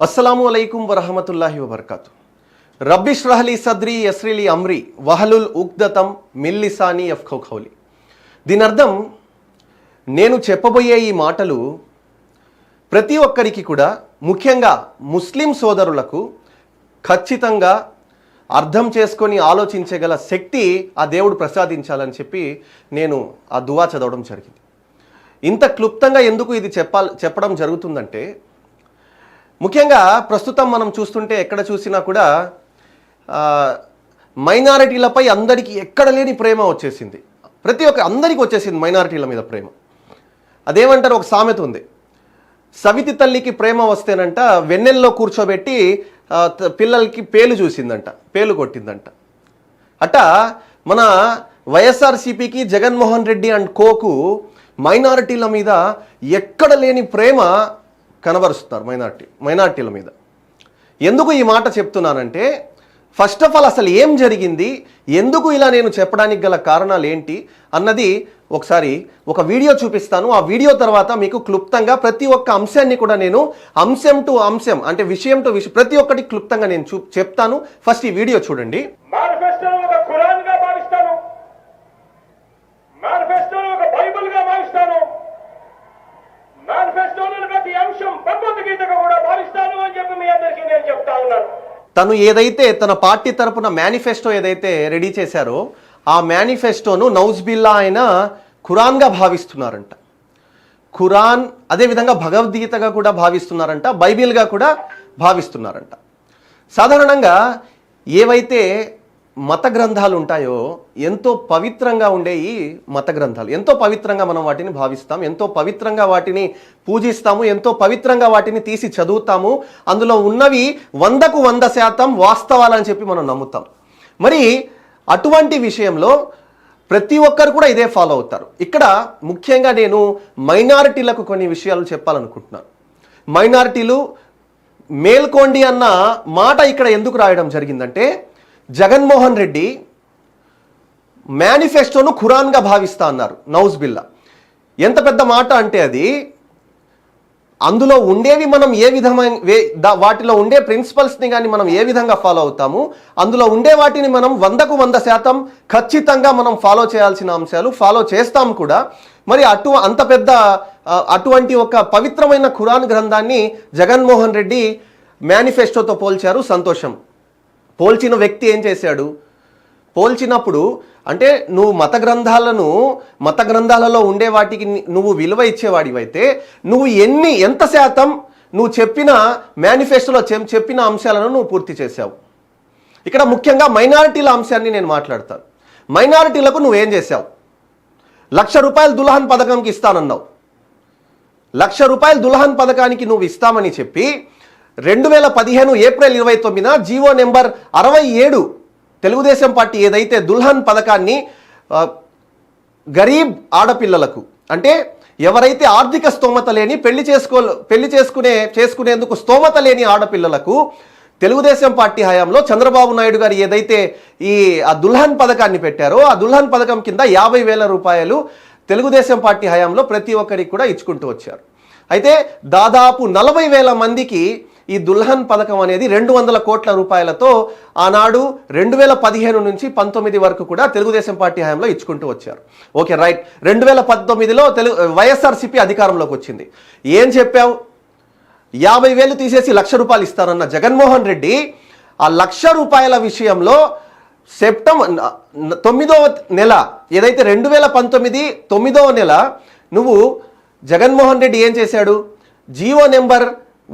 అస్సలాము అలైకుం వరహమతుల్లాహి వబర్కాతు. రబ్బిష్రహ్లీ సద్రి యస్రిలి అమ్రి వహలుల్ ఉక్దతం మిల్లిసాని యఫ్ఖౌ ఖౌలి. దీని అర్థం, నేను చెప్పబోయే ఈ మాటలు ప్రతి ఒక్కరికి కూడా, ముఖ్యంగా ముస్లిం సోదరులకు ఖచ్చితంగా అర్థం చేసుకొని ఆలోచించగల శక్తి ఆ దేవుడు ప్రసాదించాలని చెప్పి నేను ఆ దువా చదవడం జరిగింది. ఇంత క్లుప్తంగా ఎందుకు ఇది చెప్పడం జరుగుతుందంటే, ముఖ్యంగా ప్రస్తుతం మనం చూస్తుంటే ఎక్కడ చూసినా కూడా మైనారిటీలపై అందరికీ ఎక్కడ లేని ప్రేమ వచ్చేసింది. అందరికీ వచ్చేసింది మైనారిటీల మీద ప్రేమ. అదేమంటారు, ఒక సామెత ఉంది, సవితి తల్లికి ప్రేమ వస్తేనంట వెన్నెల్లో కూర్చోబెట్టి పిల్లలకి పేలు కొట్టిందంట. అట్ట మన వైఎస్ఆర్సీపీకి జగన్మోహన్ రెడ్డి అండ్ కోకు మైనారిటీల మీద ఎక్కడ లేని ప్రేమ కనబరుస్తున్నారు. మైనారిటీల మీద. ఎందుకు ఈ మాట చెప్తున్నానంటే, ఫస్ట్ ఆఫ్ ఆల్ అసలు ఏం జరిగింది, ఎందుకు ఇలా నేను చెప్పడానికి గల కారణాలు ఏంటి అన్నది ఒకసారి ఒక వీడియో చూపిస్తాను. ఆ వీడియో తర్వాత మీకు క్లుప్తంగా ప్రతి ఒక్క అంశాన్ని కూడా నేను అంశం టు అంశం, అంటే విషయం టు విషయం, ప్రతి ఒక్కటి క్లుప్తంగా నేను చెప్తాను. ఫస్ట్ ఈ వీడియో చూడండి. తను ఏదైతే తన పార్టీ తరపున మేనిఫెస్టో ఏదైతే రెడీ చేశారో ఆ మేనిఫెస్టోను నౌజ్బిల్లా ఆయన ఖురాన్గా భావిస్తున్నారంట. ఖురాన్ అదేవిధంగా భగవద్గీతగా కూడా భావిస్తున్నారంట, బైబిల్గా కూడా భావిస్తున్నారంట. సాధారణంగా ఏవైతే మత గ్రంథాలు ఉంటాయో, ఎంతో పవిత్రంగా ఉండే ఈ మత గ్రంథాలు, ఎంతో పవిత్రంగా మనం వాటిని భావిస్తాం, ఎంతో పవిత్రంగా వాటిని పూజిస్తాము, ఎంతో పవిత్రంగా వాటిని తీసి చదువుతాము. అందులో ఉన్నవి 100% వాస్తవాలని చెప్పి మనం నమ్ముతాం. మరి అటువంటి విషయంలో ప్రతి ఒక్కరు కూడా ఇదే ఫాలో అవుతారు. ఇక్కడ ముఖ్యంగా నేను మైనారిటీలకు కొన్ని విషయాలు చెప్పాలనుకుంటున్నాను. మైనారిటీలు మేల్కోండి అన్న మాట ఇక్కడ ఎందుకు రాయడం జరిగిందంటే, జగన్మోహన్ రెడ్డి మేనిఫెస్టోను ఖురాన్గా భావిస్తా అన్నారు. నౌజ్బిల్లా ఎంత పెద్ద మాట అంటే, అది అందులో ఉండేవి మనం ఏ విధమైన వాటిలో ఉండే ప్రిన్సిపల్స్ని కానీ మనం ఏ విధంగా ఫాలో అవుతాము, అందులో ఉండే వాటిని మనం 100% ఖచ్చితంగా మనం ఫాలో చేయాల్సిన అంశాలు ఫాలో చేస్తాం కూడా. మరి అటువంటి ఒక పవిత్రమైన ఖురాన్ గ్రంథాన్ని జగన్మోహన్ రెడ్డి మేనిఫెస్టోతో పోల్చారు. సంతోషం. పోల్చిన వ్యక్తి ఏం చేశాడు, పోల్చినప్పుడు అంటే నువ్వు మత గ్రంథాలలో ఉండే వాటికి నువ్వు విలువ ఇచ్చేవాడివైతే నువ్వు ఎంత శాతం నువ్వు చెప్పిన మేనిఫెస్టోలో చెప్పిన అంశాలను నువ్వు పూర్తి చేశావు. ఇక్కడ ముఖ్యంగా మైనారిటీల అంశాన్ని నేను మాట్లాడతాను. మైనారిటీలకు నువ్వేం చేశావు? ₹1,00,000 దుల్హన్ పథకంకి ఇస్తానన్నావు. ₹1,00,000 దుల్హన్ పథకానికి నువ్వు ఇస్తామని చెప్పి 2015 ఏప్రిల్ 29న జీవో నెంబర్ 67 తెలుగుదేశం పార్టీ ఏదైతే దుల్హన్ పథకాన్ని గరీబ్ ఆడపిల్లలకు, అంటే ఎవరైతే ఆర్థిక స్తోమత లేని పెళ్లి చేసుకునేందుకు స్తోమత లేని ఆడపిల్లలకు తెలుగుదేశం పార్టీ హయాంలో చంద్రబాబు నాయుడు గారు ఏదైతే ఆ దుల్హన్ పథకాన్ని పెట్టారో ఆ దుల్హన్ పథకం కింద ₹50,000 తెలుగుదేశం పార్టీ హయాంలో ప్రతి ఒక్కరికి కూడా ఇచ్చుకుంటూ వచ్చారు. అయితే దాదాపు 40,000 మందికి ఈ దుల్హన్ పథకం అనేది 200 కోట్ల రూపాయలతో ఆనాడు 2015 నుంచి 19 వరకు కూడా తెలుగుదేశం పార్టీ హయాంలో ఇచ్చుకుంటూ వచ్చారు. Okay, right. 2019లో వైఎస్ఆర్సీపీ అధికారంలోకి వచ్చింది. ఏం చెప్పావు? 50,000 తీసేసి ₹1,00,000 ఇస్తానన్న జగన్మోహన్ రెడ్డి ఆ ₹1,00,000 విషయంలో సెప్టెంబర్ 9వ నెల ఏదైతే 2019 9వ నెల నువ్వు జగన్మోహన్ రెడ్డి ఏం చేశాడు? జీవో నెంబర్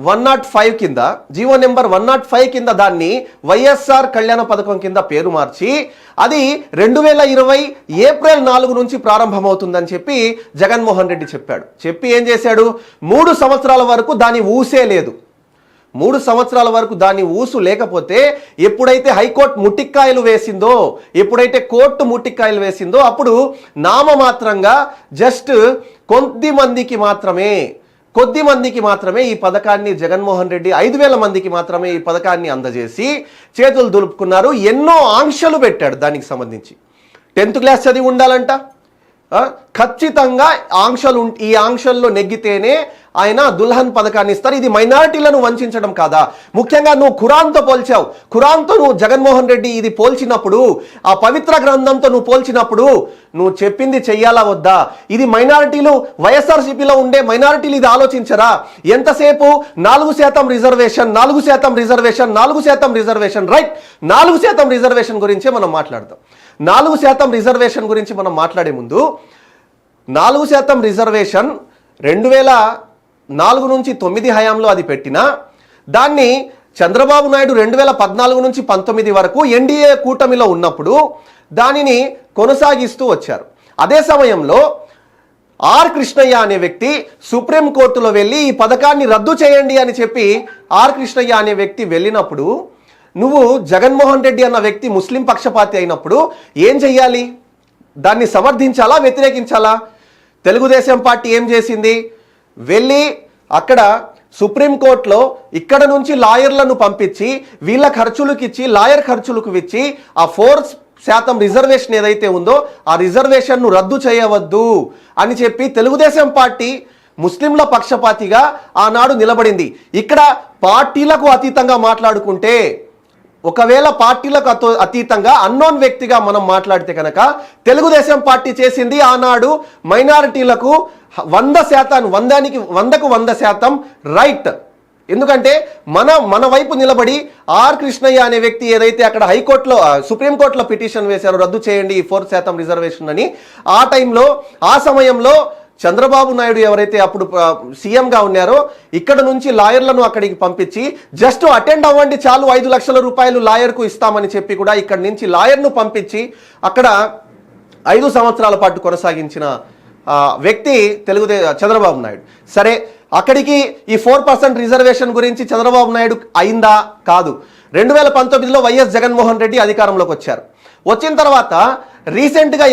105 కింద దాన్ని వైఎస్ఆర్ కళ్యాణ పథకం కింద పేరు మార్చి అది 2020 ఏప్రిల్ 4 నుంచి ప్రారంభమవుతుందని చెప్పి జగన్మోహన్ రెడ్డి చెప్పి ఏం చేశాడు? 3 సంవత్సరాల వరకు దాని ఊసే లేదు. 3 సంవత్సరాల వరకు దాని ఊసు లేకపోతే ఎప్పుడైతే హైకోర్టు ముట్టిక్కాయలు వేసిందో, ఎప్పుడైతే కోర్టు ముట్టిక్కాయలు వేసిందో అప్పుడు నామమాత్రంగా జస్ట్ కొద్ది మందికి మాత్రమే ఈ పథకాన్ని జగన్మోహన్ రెడ్డి 5,000 మందికి మాత్రమే ఈ పథకాన్ని అందజేసి చేతులు దులుపుకున్నారు. ఎన్నో ఆంక్షలు పెట్టాడు దానికి సంబంధించి. 10th క్లాస్ చదివి ఉండాలంట, ఖచ్చితంగా ఈ ఆంక్షల్లో నెగ్గితేనే ఆయన దుల్హన్ పథకాన్ని ఇస్తారు. ఇది మైనారిటీలను వంచడం కాదా? ముఖ్యంగా నువ్వు ఖురాన్తో పోల్చావు. ఖురాన్తో నువ్వు జగన్మోహన్ రెడ్డి ఇది పోల్చినప్పుడు, ఆ పవిత్ర గ్రంథంతో నువ్వు పోల్చినప్పుడు నువ్వు చెప్పింది చెయ్యాలా వద్దా? ఇది మైనారిటీలు, వైఎస్ఆర్సీపీలో ఉండే మైనారిటీలు ఇది ఆలోచించరా? ఎంతసేపు 4% reservation, 4% reservation, 4% reservation, right? 4% reservation గురించే మనం మాట్లాడతాం. 4% రిజర్వేషన్ గురించి మనం మాట్లాడే ముందు 4% రిజర్వేషన్ 2004 నుంచి 9 హయాంలో అది పెట్టినా, దాన్ని చంద్రబాబు నాయుడు 2014 నుంచి 19 వరకు ఎన్డీఏ కూటమిలో ఉన్నప్పుడు దానిని కొనసాగిస్తూ వచ్చారు. అదే సమయంలో ఆర్ కృష్ణయ్య అనే వ్యక్తి సుప్రీంకోర్టులో వెళ్ళి ఈ పథకాన్ని రద్దు చేయండి అని చెప్పి ఆర్ కృష్ణయ్య అనే వ్యక్తి వెళ్ళినప్పుడు, నువ్వు జగన్మోహన్ రెడ్డి అన్న వ్యక్తి ముస్లిం పక్షపాతి అయినప్పుడు ఏం చెయ్యాలి? దాన్ని సమర్థించాలా, వ్యతిరేకించాలా? తెలుగుదేశం పార్టీ ఏం చేసింది? వెళ్ళి అక్కడ సుప్రీంకోర్టులో ఇక్కడ నుంచి లాయర్లను పంపించి వీళ్ళ ఖర్చులకు ఇచ్చి, లాయర్ ఖర్చులకు ఇచ్చి ఆ 4% రిజర్వేషన్ ఏదైతే ఉందో ఆ రిజర్వేషన్ను రద్దు చేయవద్దు అని చెప్పి తెలుగుదేశం పార్టీ ముస్లింల పక్షపాతిగా ఆనాడు నిలబడింది. ఇక్కడ పార్టీలకు అతీతంగా మాట్లాడుకుంటే, ఒకవేళ పార్టీలకు అతీతంగా అన్నోన్ వ్యక్తిగా మనం మాట్లాడితే కనుక తెలుగుదేశం పార్టీ చేసింది ఆనాడు మైనారిటీలకు 100%, 100కు 100% రైట్. ఎందుకంటే మన వైపు నిలబడి ఆర్ కృష్ణయ్య అనే వ్యక్తి ఏదైతే అక్కడ హైకోర్టులో, సుప్రీంకోర్టులో పిటిషన్ వేశారో రద్దు చేయండి ఈ 4% రిజర్వేషన్ అని, ఆ సమయంలో చంద్రబాబు నాయుడు ఎవరైతే అప్పుడు సీఎంగా ఉన్నారో ఇక్కడ నుంచి లాయర్లను అక్కడికి పంపించి జస్ట్ అటెండ్ అవ్వండి చాలు, 5 లక్షల రూపాయలు లాయర్కు ఇస్తామని చెప్పి కూడా ఇక్కడ నుంచి లాయర్ను పంపించి అక్కడ 5 సంవత్సరాల పాటు కొనసాగించిన వ్యక్తి చంద్రబాబు నాయుడు. సరే, అక్కడికి ఈ 4% రిజర్వేషన్ గురించి చంద్రబాబు నాయుడు అయిందా? కాదు. 2019లో వైఎస్ జగన్మోహన్ రెడ్డి అధికారంలోకి వచ్చారు. వచ్చిన తర్వాత రీసెంట్గా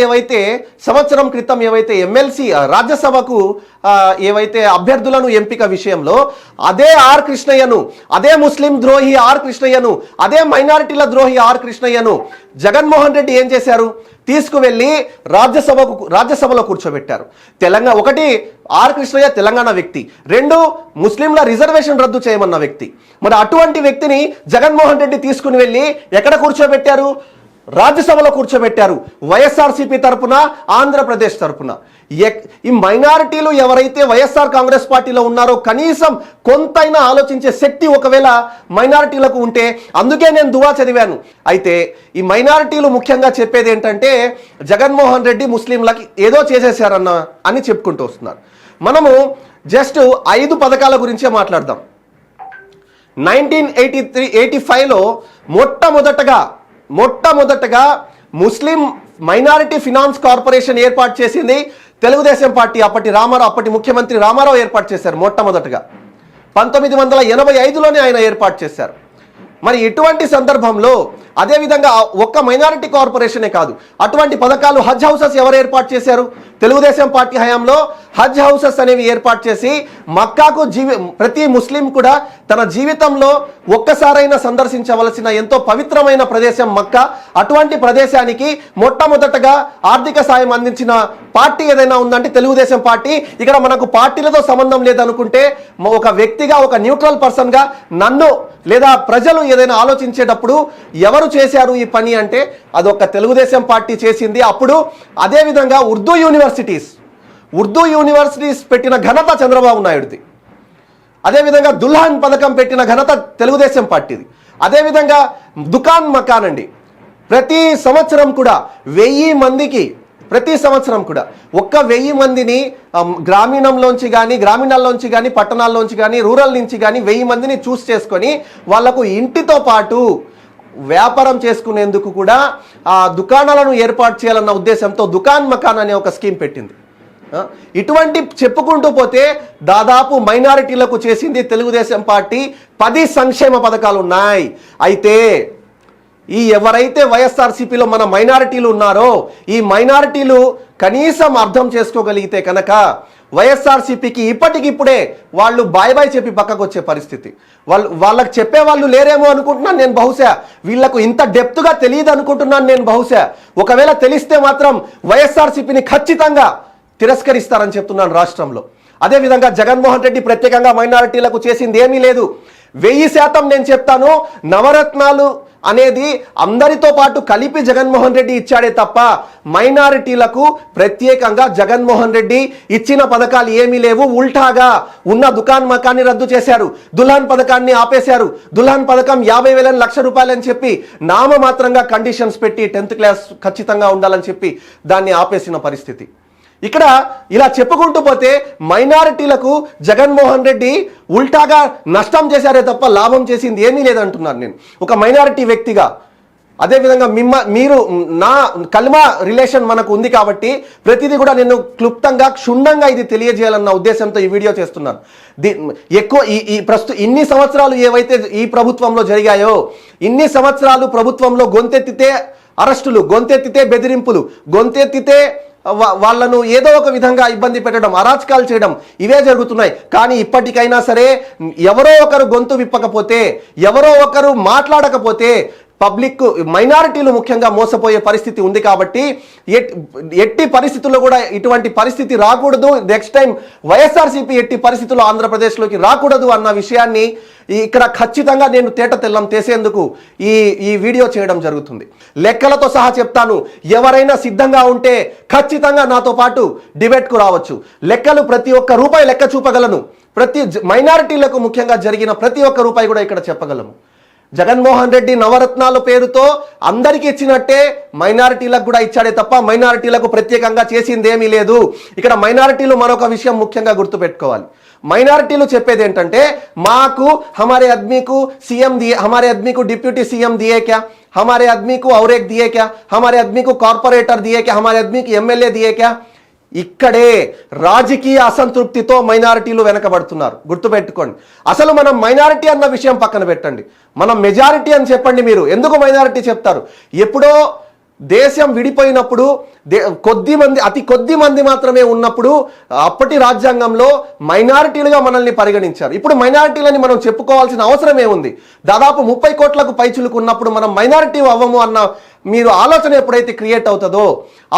సంవత్సరం క్రితం ఎమ్మెల్సీ రాజ్యసభకు ఏవైతే అభ్యర్థులను ఎంపిక విషయంలో అదే ఆర్ కృష్ణయ్యను, అదే ముస్లిం ద్రోహి ఆర్ కృష్ణయ్యను, అదే మైనారిటీల ద్రోహి ఆర్ కృష్ణయ్యను జగన్మోహన్ రెడ్డి ఏం చేశారు? తీసుకువెళ్ళి రాజ్యసభలో కూర్చోబెట్టారు. ఒకటి ఆర్ కృష్ణయ్య తెలంగాణ వ్యక్తి, 2 ముస్లింల రిజర్వేషన్ రద్దు చేయమన్న వ్యక్తి. మరి అటువంటి వ్యక్తిని జగన్మోహన్ రెడ్డి తీసుకుని వెళ్ళి ఎక్కడ కూర్చోబెట్టారు? రాజ్యసభలో కూర్చోబెట్టారు. వైఎస్ఆర్సీపీ తరపున, ఆంధ్రప్రదేశ్ తరపున. ఈ మైనారిటీలు ఎవరైతే వైఎస్ఆర్ కాంగ్రెస్ పార్టీలో ఉన్నారో కనీసం కొంతైనా ఆలోచించే శక్తి ఒకవేళ మైనారిటీలకు ఉంటే, అందుకే నేను దువా చదివాను. అయితే ఈ మైనారిటీలు ముఖ్యంగా చెప్పేది ఏంటంటే జగన్మోహన్ రెడ్డి ముస్లింలకి ఏదో చేసేసారన్న అని చెప్పుకుంటూ వస్తున్నారు. మనము జస్ట్ 5 పథకాల గురించే మాట్లాడదాం. 1985లో మొట్టమొదటగా ముస్లిం మైనారిటీ ఫినాన్స్ కార్పొరేషన్ ఏర్పాటు చేసింది తెలుగుదేశం పార్టీ. అప్పటి ముఖ్యమంత్రి రామారావు ఏర్పాటు చేశారు. మొట్టమొదటగా 1985లోనే ఆయన ఏర్పాటు చేశారు. మరి ఇటువంటి సందర్భంలో అదేవిధంగా ఒక్క మైనారిటీ కార్పొరేషనే కాదు, అటువంటి పథకాలు హజ్ హౌసెస్ ఎవరు ఏర్పాటు చేశారు? తెలుగుదేశం పార్టీ హయాంలో హజ్ హౌసెస్ అనేవి ఏర్పాటు చేసి మక్కాకు ప్రతి ముస్లిం కూడా తన జీవితంలో ఒక్కసారైనా సందర్శించవలసిన ఎంతో పవిత్రమైన ప్రదేశం మక్కా. అటువంటి ప్రదేశానికి మొట్టమొదటగా ఆర్థిక సాయం అందించిన పార్టీ ఏదైనా ఉందంటే తెలుగుదేశం పార్టీ. ఇక్కడ మనకు పార్టీలతో సంబంధం లేదనుకుంటే ఒక వ్యక్తిగా, ఒక న్యూట్రల్ పర్సన్గా నన్ను లేదా ప్రజలు ఏదైనా ఆలోచించేటప్పుడు ఎవరు చేశారు ఈ పని అంటే అదొక తెలుగుదేశం పార్టీ చేసింది. అప్పుడు అదేవిధంగా ఉర్దూ యూనివర్సిటీస్ పెట్టిన ఘనత చంద్రబాబు నాయుడుది. అదేవిధంగా దుల్హన్ పథకం పెట్టిన ఘనత తెలుగుదేశం పార్టీది. అదేవిధంగా దుకాన్ మకాన్ అండి, ప్రతి సంవత్సరం కూడా 1000 మందికి, ప్రతి సంవత్సరం కూడా 1000 మందిని గ్రామీణాల్లోంచి కానీ పట్టణాల్లోంచి కానీ రూరల్ నుంచి కానీ 1000 మందిని చూస్ చేసుకొని వాళ్లకు ఇంటితో పాటు వ్యాపారం చేసుకునేందుకు కూడా ఆ దుకాణాలను ఏర్పాటు చేయాలన్న ఉద్దేశంతో దుకాన్ మకాన్ అనే ఒక స్కీమ్ పెట్టింది. ఇటువంటి చెప్పుకుంటూ పోతే దాదాపు మైనారిటీలకు చేసింది తెలుగుదేశం పార్టీ 10 సంక్షేమ పథకాలు ఉన్నాయి. అయితే ఎవరైతే వైఎస్ఆర్సీపీలో మన మైనారిటీలు ఉన్నారో ఈ మైనారిటీలు కనీసం అర్థం చేసుకోగలిగితే కనుక వైఎస్ఆర్సీపీకి ఇప్పటికిప్పుడే వాళ్ళు బాయ్ బాయ్ చెప్పి పక్కకు వచ్చే పరిస్థితి. వాళ్ళకి చెప్పే వాళ్ళు లేరేమో అనుకుంటున్నాను నేను. బహుశా వీళ్లకు ఇంత డెప్త్గా తెలియదు అనుకుంటున్నాను నేను. బహుశా ఒకవేళ తెలిస్తే మాత్రం వైఎస్ఆర్సీపీని ఖచ్చితంగా తిరస్కరిస్తారని చెప్తున్నాను రాష్ట్రంలో. అదేవిధంగా జగన్మోహన్ రెడ్డి ప్రత్యేకంగా మైనారిటీలకు చేసింది ఏమీ లేదు. 1000% నేను చెప్తాను, నవరత్నాలు అనేది అందరితో పాటు కలిపి జగన్మోహన్ రెడ్డి ఇచ్చాడే తప్ప మైనారిటీలకు ప్రత్యేకంగా జగన్మోహన్ రెడ్డి ఇచ్చిన పథకాలు ఏమీ లేవు. ఉల్టాగా ఉన్న దుకాన్ మకాన్ని రద్దు చేశారు, దుల్హన్ పథకాన్ని ఆపేశారు. దుల్హన్ పథకం 50,000 1,00,000 రూపాయలని చెప్పి నామమాత్రంగా కండిషన్స్ పెట్టి 10th క్లాస్ ఖచ్చితంగా ఉండాలని చెప్పి దాన్ని ఆపేసిన పరిస్థితి. ఇక్కడ ఇలా చెప్పుకుంటూ పోతే మైనారిటీలకు జగన్మోహన్ రెడ్డి ఉల్టాగా నష్టం చేశారే తప్ప లాభం చేసింది ఏమీ లేదంటున్నాను నేను ఒక మైనారిటీ వ్యక్తిగా. అదేవిధంగా మీరు నా కల్మా రిలేషన్ మనకు ఉంది కాబట్టి ప్రతిదీ కూడా నేను క్లుప్తంగా క్షుణ్ణంగా ఇది తెలియజేయాలన్న ఉద్దేశంతో ఈ వీడియో చేస్తున్నాను. ఎక్కువ ఈ ప్రస్తుతం ఇన్ని సంవత్సరాలు ఏవైతే ఈ ప్రభుత్వంలో జరిగాయో, ఇన్ని సంవత్సరాలు ప్రభుత్వంలో గొంతెత్తితే అరెస్టులు, గొంతెత్తితే బెదిరింపులు, గొంతెత్తితే వాళ్ళను ఏదో ఒక విధంగా ఇబ్బంది పెట్టడం, అరాచకాలు చేయడం, ఇవే జరుగుతున్నాయి. కానీ ఇప్పటికైనా సరే ఎవరో ఒకరు గొంతు విప్పకపోతే, ఎవరో ఒకరు మాట్లాడకపోతే పబ్లిక్ మైనారిటీలు ముఖ్యంగా మోసపోయే పరిస్థితి ఉంది. కాబట్టి ఎట్టి పరిస్థితుల్లో కూడా ఇటువంటి పరిస్థితి రాకూడదు. నెక్స్ట్ టైం వైఎస్ఆర్సీపీ ఎట్టి పరిస్థితుల్లో ఆంధ్రప్రదేశ్లోకి రాకూడదు అన్న విషయాన్ని ఇక్కడ ఖచ్చితంగా నేను తేట తెల్లం చేసేందుకు ఈ వీడియో చేయడం జరుగుతుంది. లెక్కలతో సహా చెప్తాను. ఎవరైనా సిద్ధంగా ఉంటే ఖచ్చితంగా నాతో పాటు డిబేట్కు రావచ్చు. లెక్కలు ప్రతి ఒక్క రూపాయి లెక్క చూపగలను. ప్రతి మైనారిటీలకు ముఖ్యంగా జరిగిన ప్రతి ఒక్క రూపాయి కూడా ఇక్కడ చెప్పగలము. జగన్మోహన్ రెడ్డి నవరత్నాల పేరుతో అందరికీ ఇచ్చినట్టే మైనారిటీలకు కూడా ఇచ్చాడే తప్ప మైనారిటీలకు ప్రత్యేకంగా చేసింది ఏమీ లేదు. ఇక్కడ మైనారిటీలు మరొక విషయం ముఖ్యంగా గుర్తుపెట్టుకోవాలి. మైనారిటీలు చెప్పేది ఏంటంటే మాకు हमारे आदमी को सीएम दिए, हमारे आदमी को डिप्यूटी सीएम दिए क्या, हमारे आदमी को और एक दिए क्या, हमारे आदमी को कॉर्पोरेटर दिए क्या, हमारे आदमी को एमएलए दिए क्या. ఇక్కడే రాజకీయ అసంతృప్తితో మైనారిటీలు వెనకబడుతున్నారు. గుర్తుపెట్టుకోండి. అసలు మనం మైనారిటీ అన్న విషయం పక్కన పెట్టండి, మనం మెజారిటీ అని చెప్పండి. మీరు ఎందుకు మైనారిటీ చెప్తారు? ఎప్పుడో దేశం విడిపోయినప్పుడు అతి కొద్ది మంది మాత్రమే ఉన్నప్పుడు అప్పటి రాజ్యాంగంలో మైనారిటీలుగా మనల్ని పరిగణించారు. ఇప్పుడు మైనారిటీలని మనం చెప్పుకోవాల్సిన అవసరం ఏముంది? దాదాపు 30 కోట్లకు పైచులకు ఉన్నప్పుడు మనం మైనారిటీ అవ్వము అన్న మీరు ఆలోచన ఎప్పుడైతే క్రియేట్ అవుతుందో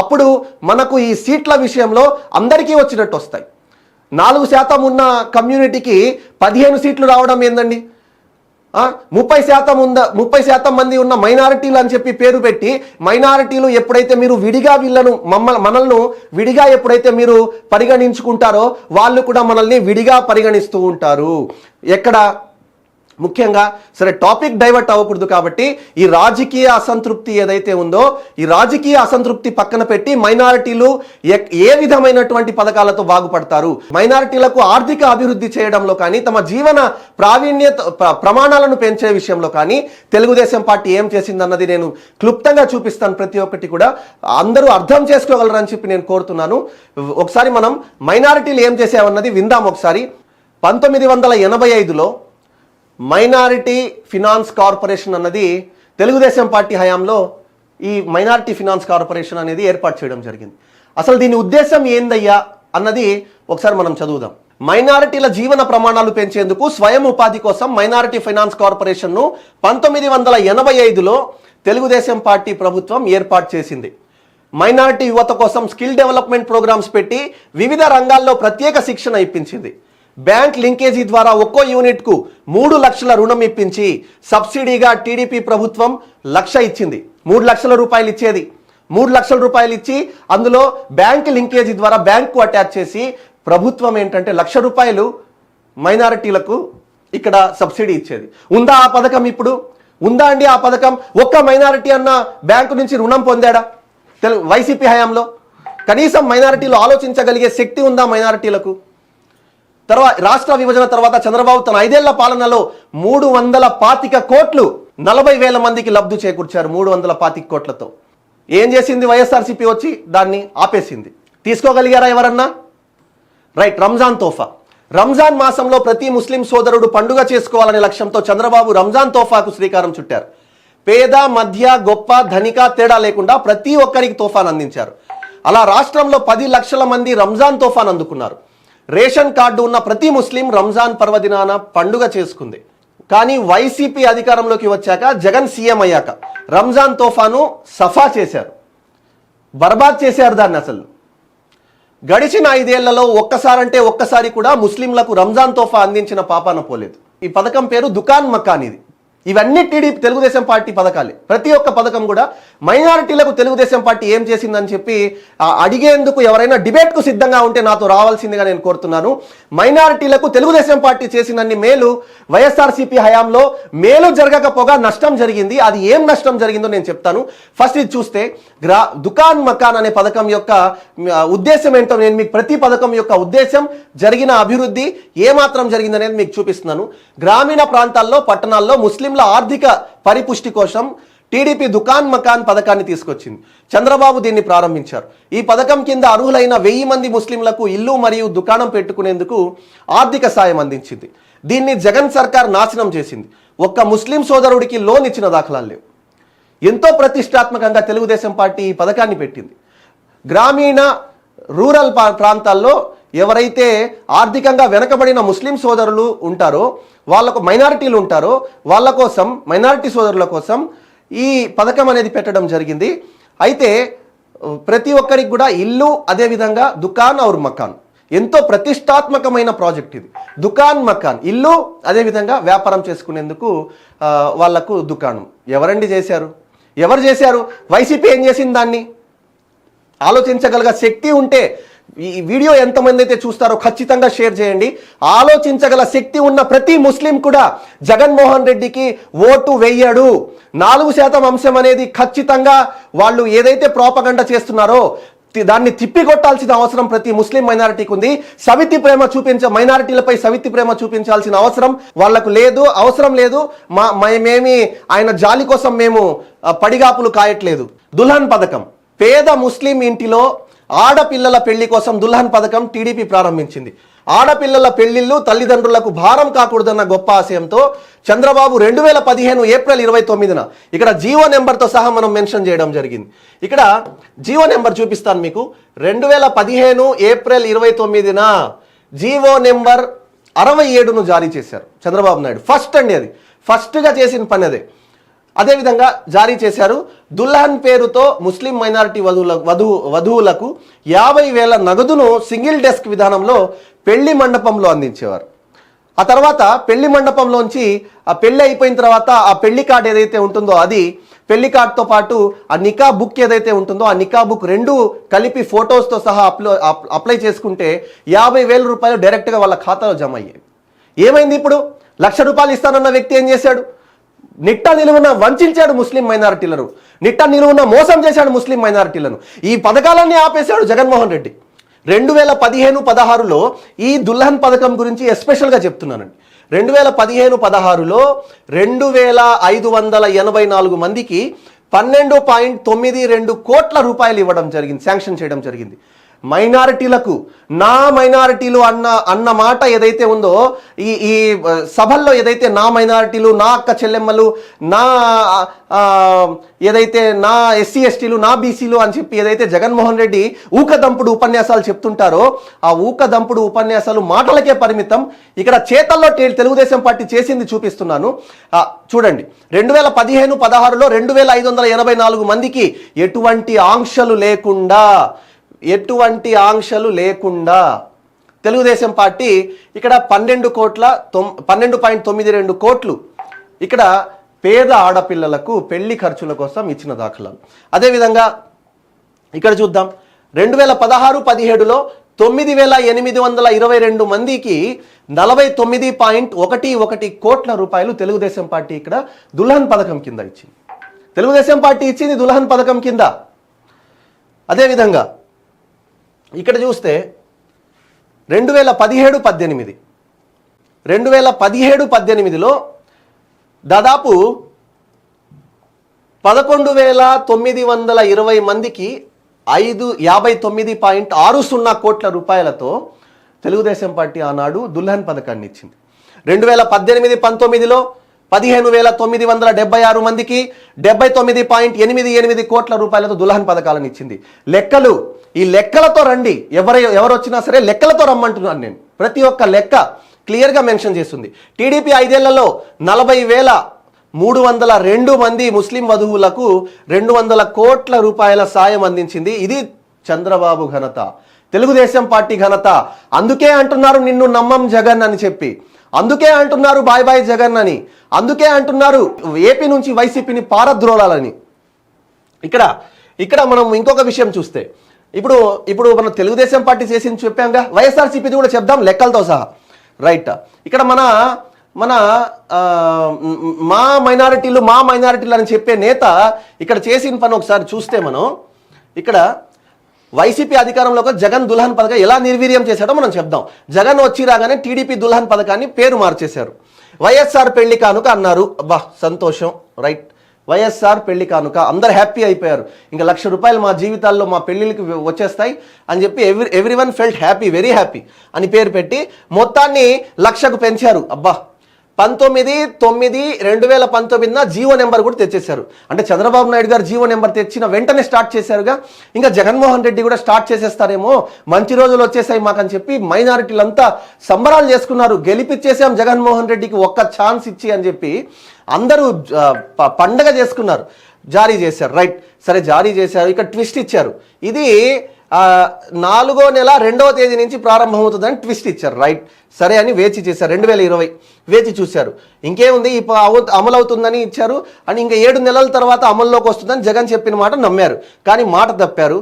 అప్పుడు మనకు ఈ సీట్ల విషయంలో అందరికీ వచ్చినట్టు వస్తాయి. 4% ఉన్న కమ్యూనిటీకి 15 సీట్లు రావడం ఏందండి? 30% మంది ఉన్న మైనారిటీలు అని చెప్పి పేరు పెట్టి మైనారిటీలు ఎప్పుడైతే మీరు విడిగా వీళ్ళను మనల్ని విడిగా ఎప్పుడైతే మీరు పరిగణించుకుంటారో వాళ్ళు కూడా మనల్ని విడిగా పరిగణిస్తూ ఉంటారు. ఎక్కడ ముఖ్యంగా సరే టాపిక్ డైవర్ట్ అవ్వకూడదు కాబట్టి ఈ రాజకీయ అసంతృప్తి ఏదైతే ఉందో ఈ రాజకీయ అసంతృప్తి పక్కన పెట్టి మైనారిటీలు ఏ విధమైనటువంటి పథకాలతో బాగుపడతారు, మైనారిటీలకు ఆర్థిక అభివృద్ధి చేయడంలో కానీ తమ జీవన ప్రమాణాలను పెంచే విషయంలో కానీ తెలుగుదేశం పార్టీ ఏం చేసిందన్నది నేను క్లుప్తంగా చూపిస్తాను. ప్రతి ఒక్కటి కూడా అందరూ అర్థం చేసుకోగలరని చెప్పి నేను కోరుతున్నాను. ఒకసారి మనం మైనారిటీలు ఏం చేసామన్నది విందాం. ఒకసారి 1985లో మైనారిటీ ఫినాన్స్ కార్పొరేషన్ అన్నది తెలుగుదేశం పార్టీ హయాంలో ఈ మైనారిటీ ఫినాన్స్ కార్పొరేషన్ అనేది ఏర్పాటు చేయడం జరిగింది. అసలు దీని ఉద్దేశం ఏందయ్యా అన్నది ఒకసారి మనం చదువుదాం. మైనారిటీల జీవన ప్రమాణాలు పెంచేందుకు స్వయం ఉపాధి కోసం మైనారిటీ ఫైనాన్స్ కార్పొరేషన్ను 1985లో తెలుగుదేశం పార్టీ ప్రభుత్వం ఏర్పాటు చేసింది. మైనారిటీ యువత కోసం స్కిల్ డెవలప్మెంట్ ప్రోగ్రామ్స్ పెట్టి వివిధ రంగాల్లో ప్రత్యేక శిక్షణ ఇప్పించింది. బ్యాంక్ లింకేజీ ద్వారా ఒక్కో యూనిట్కు 3 లక్షల రుణం ఇప్పించి సబ్సిడీగా టీడీపీ ప్రభుత్వం 1 లక్ష ఇచ్చింది. 3 లక్షల రూపాయలు ఇచ్చేది. 3 లక్షల రూపాయలు ఇచ్చి అందులో బ్యాంక్ లింకేజీ ద్వారా బ్యాంకు అటాచ్ చేసి ప్రభుత్వం ఏంటంటే 1 లక్ష రూపాయలు మైనారిటీలకు ఇక్కడ సబ్సిడీ ఇచ్చేది. ఉందా ఆ పథకం? ఇప్పుడు ఉందా అండి ఆ పథకం? ఒక్క మైనారిటీ అన్న బ్యాంకు నుంచి రుణం పొందాడా వైసీపీ హయాంలో? కనీసం మైనారిటీలు ఆలోచించగలిగే శక్తి ఉందా మైనారిటీలకు? తర్వాత రాష్ట్ర విభజన తర్వాత చంద్రబాబు తన 5 ఏళ్ల పాలనలో 325 కోట్లు 40,000 మందికి లబ్ధి చేకూర్చారు. 325 కోట్లతో ఏం చేసింది వైఎస్ఆర్సీపీ? వచ్చి దాన్ని ఆపేసింది. తీసుకోగలిగారా ఎవరన్నా? రైట్. రంజాన్ తోఫా. రంజాన్ మాసంలో ప్రతి ముస్లిం సోదరుడు పండుగ చేసుకోవాలనే లక్ష్యంతో చంద్రబాబు రంజాన్ తోఫాకు శ్రీకారం చుట్టారు. పేద, మధ్య, గొప్ప, ధనిక తేడా లేకుండా ప్రతి ఒక్కరికి తోఫాను అందించారు. అలా రాష్ట్రంలో 10 లక్షల మంది రంజాన్ తోఫాను అందుకున్నారు. రేషన్ కార్డు ఉన్న ప్రతి ముస్లిం రంజాన్ పర్వదినాన పండుగ చేసుకుంది. కానీ వైసీపీ అధికారంలోకి వచ్చాక, జగన్ సీఎం అయ్యాక రంజాన్ తోఫాను సఫా చేశారు, బర్బాద్ చేశారు దాన్ని. అసలు గడిచిన 5 ఏళ్లలో ఒక్కసారి కూడా ముస్లింలకు రంజాన్ తోఫా అందించిన పాపాన పోలేదు. ఈ పథకం పేరు దుకాన్ మకాన్. ఇవన్నీ టీడీపీ తెలుగుదేశం పార్టీ పథకాలే. ప్రతి ఒక్క పథకం కూడా మైనారిటీలకు తెలుగుదేశం పార్టీ ఏం చేసిందని చెప్పి అడిగేందుకు ఎవరైనా డిబేట్కు సిద్ధంగా ఉంటే నాతో రావాల్సిందిగా నేను కోరుతున్నాను. మైనారిటీలకు తెలుగుదేశం పార్టీ చేసినన్ని మేలు వైఎస్ఆర్సీపీ హయాంలో మేలు జరగకపోగా నష్టం జరిగింది. అది ఏం నష్టం జరిగిందో నేను చెప్తాను. ఫస్ట్ ఇది చూస్తే దుకాన్ మకాన్ అనే పథకం యొక్క ఉద్దేశం ఏంటో నేను మీకు, ప్రతి పథకం యొక్క ఉద్దేశం, జరిగిన అభివృద్ధి ఏమాత్రం జరిగిందనేది మీకు చూపిస్తున్నాను. గ్రామీణ ప్రాంతాల్లో, పట్టణాల్లో ముస్లింల ఆర్థిక పరిపుష్టి కోసం టీడీపీ దుకాన్ మకాన్ పథకాన్ని తీసుకొచ్చింది. చంద్రబాబు దీన్ని ప్రారంభించారు. ఈ పథకం కింద అర్హులైన 1000 మంది ముస్లింలకు ఇల్లు మరియు దుకాణం పెట్టుకునేందుకు ఆర్థిక సాయం అందించింది. దీన్ని జగన్ సర్కార్ నాశనం చేసింది. ఒక్క ముస్లిం సోదరుడికి లోన్ ఇచ్చిన దాఖలాలు లేవు. ఎంతో ప్రతిష్టాత్మకంగా తెలుగుదేశం పార్టీ ఈ పథకాన్ని పెట్టింది. గ్రామీణ రూరల్ ప్రాంతాల్లో ఎవరైతే ఆర్థికంగా వెనకబడిన ముస్లిం సోదరులు ఉంటారో, వాళ్ళకు మైనారిటీలు ఉంటారో, వాళ్ళ కోసం, మైనారిటీ సోదరుల కోసం ఈ పథకం అనేది పెట్టడం జరిగింది. అయితే ప్రతి ఒక్కరికి కూడా ఇల్లు, అదేవిధంగా దుకాన్ ఔర్ మకాన్, ఎంతో ప్రతిష్టాత్మకమైన ప్రాజెక్ట్ ఇది. దుకాన్ మకాన్, ఇల్లు, అదేవిధంగా వ్యాపారం చేసుకునేందుకు వాళ్లకు దుకాణం. ఎవరండి చేశారు? ఎవరు చేశారు? వైసీపీ ఏం చేసింది? దాన్ని ఆలోచించగలిగే శక్తి ఉంటే ఈ వీడియో ఎంతమంది అయితే చూస్తారో ఖచ్చితంగా షేర్ చేయండి. ఆలోచించగల శక్తి ఉన్న ప్రతి ముస్లిం కూడా జగన్మోహన్ రెడ్డికి ఓటు వేయడు. 4% అంశం అనేది ఖచ్చితంగా వాళ్ళు ఏదైతే ప్రోపగండా చేస్తున్నారో దాన్ని తిప్పికొట్టాల్సిన అవసరం ప్రతి ముస్లిం మైనారిటీకి ఉంది. సవితి ప్రేమ మైనారిటీలపై సవితి ప్రేమ చూపించాల్సిన అవసరం వాళ్లకు లేదు, అవసరం లేదు. మేమేమి ఆయన జాలి కోసం మేము పడిగాపులు కాయట్లేదు. దుల్హన్ పథకం, పేద ముస్లిం ఇంటిలో ఆడపిల్లల పెళ్లి కోసం దుల్హన్ పథకం టీడీపీ ప్రారంభించింది. ఆడపిల్లల పెళ్లిళ్లు తల్లిదండ్రులకు భారం కాకూడదన్న గొప్ప ఆశయంతో చంద్రబాబు 2015 ఏప్రిల్ 29న ఇక్కడ జీవో నెంబర్తో సహా మనం మెన్షన్ చేయడం జరిగింది. ఇక్కడ జీవో నెంబర్ చూపిస్తాను మీకు. 2015 ఏప్రిల్ 29న జీవో నెంబర్ 67ను జారీ చేశారు చంద్రబాబు నాయుడు. ఫస్ట్ అండి, అది ఫస్ట్గా చేసిన పని అదే. అదేవిధంగా జారీ చేశారు. దుల్హన్ పేరుతో ముస్లిం మైనారిటీ వధువులకు 50,000 నగదును సింగిల్ డెస్క్ విధానంలో పెళ్లి మండపంలో అందించేవారు. ఆ తర్వాత పెళ్లి మండపంలోంచి ఆ పెళ్లి అయిపోయిన తర్వాత ఆ పెళ్లి కార్డు ఏదైతే ఉంటుందో, అది పెళ్లి కార్డుతో పాటు ఆ నికా బుక్ ఏదైతే ఉంటుందో, ఆ నికా బుక్ రెండు కలిపి ఫొటోస్తో సహా అప్లై చేసుకుంటే 50,000 రూపాయలు డైరెక్ట్గా వాళ్ళ ఖాతాలో జమ అయ్యాయి. ఏమైంది? ఇప్పుడు ₹1,00,000 ఇస్తానన్న వ్యక్తి ఏం చేశాడు? నిట్ట నిలువున వంచాడు ముస్లిం మైనారిటీలను, నిట్ట నిలువున మోసం చేశాడు ముస్లిం మైనారిటీలను. ఈ పథకాలన్నీ ఆపేశాడు జగన్మోహన్ రెడ్డి. 2015-16లో ఈ దుల్హన్ పథకం గురించి ఎస్పెషల్గా చెప్తున్నానండి. 2015-16లో 2,584 మందికి 12.92 కోట్ల రూపాయలు ఇవ్వడం జరిగింది, శాంక్షన్ చేయడం జరిగింది. మైనారిటీలకు, నా మైనారిటీలు అన్న మాట ఏదైతే ఉందో, ఈ సభల్లో ఏదైతే నా మైనారిటీలు, నా అక్క చెల్లెమ్మలు, నా ఏదైతే నా ఎస్సీ ఎస్టీలు, నా బీసీలు అని చెప్పి ఏదైతే జగన్మోహన్ రెడ్డి ఊకదంపుడు ఉపన్యాసాలు చెప్తుంటారో, ఆ ఊకదంపుడు ఉపన్యాసాలు మాటలకే పరిమితం. ఇక్కడ చేతల్లో తెలుగుదేశం పార్టీ చేసింది చూపిస్తున్నాను, చూడండి. 2015-16లో 2,584 మందికి ఎటువంటి ఆంక్షలు లేకుండా తెలుగుదేశం పార్టీ ఇక్కడ 12.92 కోట్లు ఇక్కడ పేద ఆడపిల్లలకు పెళ్లి ఖర్చుల కోసం ఇచ్చిన దాఖలాలు. అదేవిధంగా ఇక్కడ చూద్దాం. 2016-17లో 9,822 మందికి 49.11 కోట్ల రూపాయలు తెలుగుదేశం పార్టీ ఇక్కడ దుల్హన్ పథకం కింద ఇచ్చింది. తెలుగుదేశం పార్టీ ఇచ్చింది దుల్హన్ పథకం కింద. అదేవిధంగా ఇక్కడ చూస్తే 2017-18లో దాదాపు 11,920 మందికి 59.60 కోట్ల రూపాయలతో తెలుగుదేశం పార్టీ ఆనాడు దుల్హన్ పథకాన్ని ఇచ్చింది. 2018-19లో 15,976 మందికి 79.88 కోట్ల రూపాయలతో దుల్హన్ పథకాలను ఇచ్చింది. లెక్కలు ఈ లెక్కలతో రండి, ఎవరు వచ్చినా సరే లెక్కలతో రమ్మంటున్నాను నేను. ప్రతి ఒక్క లెక్క క్లియర్గా మెన్షన్ చేస్తుంది. టీడీపీ 5 ఏళ్లలో 40,302 మంది ముస్లిం వధువులకు 200 కోట్ల రూపాయల సాయం అందించింది. ఇది చంద్రబాబు ఘనత, తెలుగుదేశం పార్టీ ఘనత. అందుకే అంటున్నారు నిన్ను నమ్మం జగన్ అని చెప్పి, అందుకే అంటున్నారు బాయ్ బాయ్ జగన్ అని, అందుకే అంటున్నారు ఏపీ నుంచి వైసీపీని పారద్రోలాలని. ఇక్కడ మనం ఇంకొక విషయం చూస్తే, ఇప్పుడు మనం తెలుగుదేశం పార్టీ చేసింది చెప్పాంగా, వైఎస్ఆర్సీపీది కూడా చెప్దాం లెక్కలతో సహా. రైట్, ఇక్కడ మా మైనారిటీలు అని చెప్పే నేత ఇక్కడ చేసిన పని ఒకసారి చూస్తే మనం ఇక్కడ వైసీపీ అధికారంలోకి జగన్ దుల్హన్ పథకం ఎలా నిర్వీర్యం చేశాడో మనం చెప్దాం. జగన్ వచ్చి రాగానే టీడీపీ దుల్హన్ పథకాన్ని పేరు మార్చేశారు. వైఎస్ఆర్ పెళ్లి కానుక అన్నారు. అబ్బా సంతోషం, రైట్, వైఎస్ఆర్ పెళ్లి కానుక, అందరు హ్యాపీ అయిపోయారు. ఇంకా ₹1,00,000 మా జీవితాల్లో మా పెళ్లిళ్ళకి వచ్చేస్తాయి అని చెప్పి everyone felt happy, very happy అని పేరు పెట్టి మొత్తాన్ని 1,00,000కు పెంచారు. అబ్బా 19/9/2019 జీవో నెంబర్ కూడా తెచ్చేశారు. అంటే చంద్రబాబు నాయుడు గారు జీవో నెంబర్ తెచ్చిన వెంటనే స్టార్ట్ చేశారుగా. ఇంకా జగన్మోహన్ రెడ్డి కూడా స్టార్ట్ చేసేస్తారేమో, మంచి రోజులు వచ్చేసాయి మాకని చెప్పి మైనారిటీలంతా సంబరాలు చేసుకున్నారు. గెలిపిచ్చేసాం జగన్మోహన్ రెడ్డికి ఒక్క ఛాన్స్ ఇచ్చి అని చెప్పి అందరూ పండగ చేసుకున్నారు. జారీ చేశారు. రైట్, సరే జారీ చేశారు. ఇక్కడ ట్విస్ట్ ఇచ్చారు. ఇది 4వ నెల 2వ తేదీ నుంచి ప్రారంభమవుతుందని ట్విస్ట్ ఇచ్చారు. రైట్, సరే అని వేచి చేశారు. 2020 వేచి చూశారు. ఇంకేముంది, అమలు అవుతుందని ఇచ్చారు అని ఇంకా 7 నెలల తర్వాత అమల్లోకి వస్తుందని జగన్ చెప్పిన మాట నమ్మారు. కానీ మాట తప్పారు,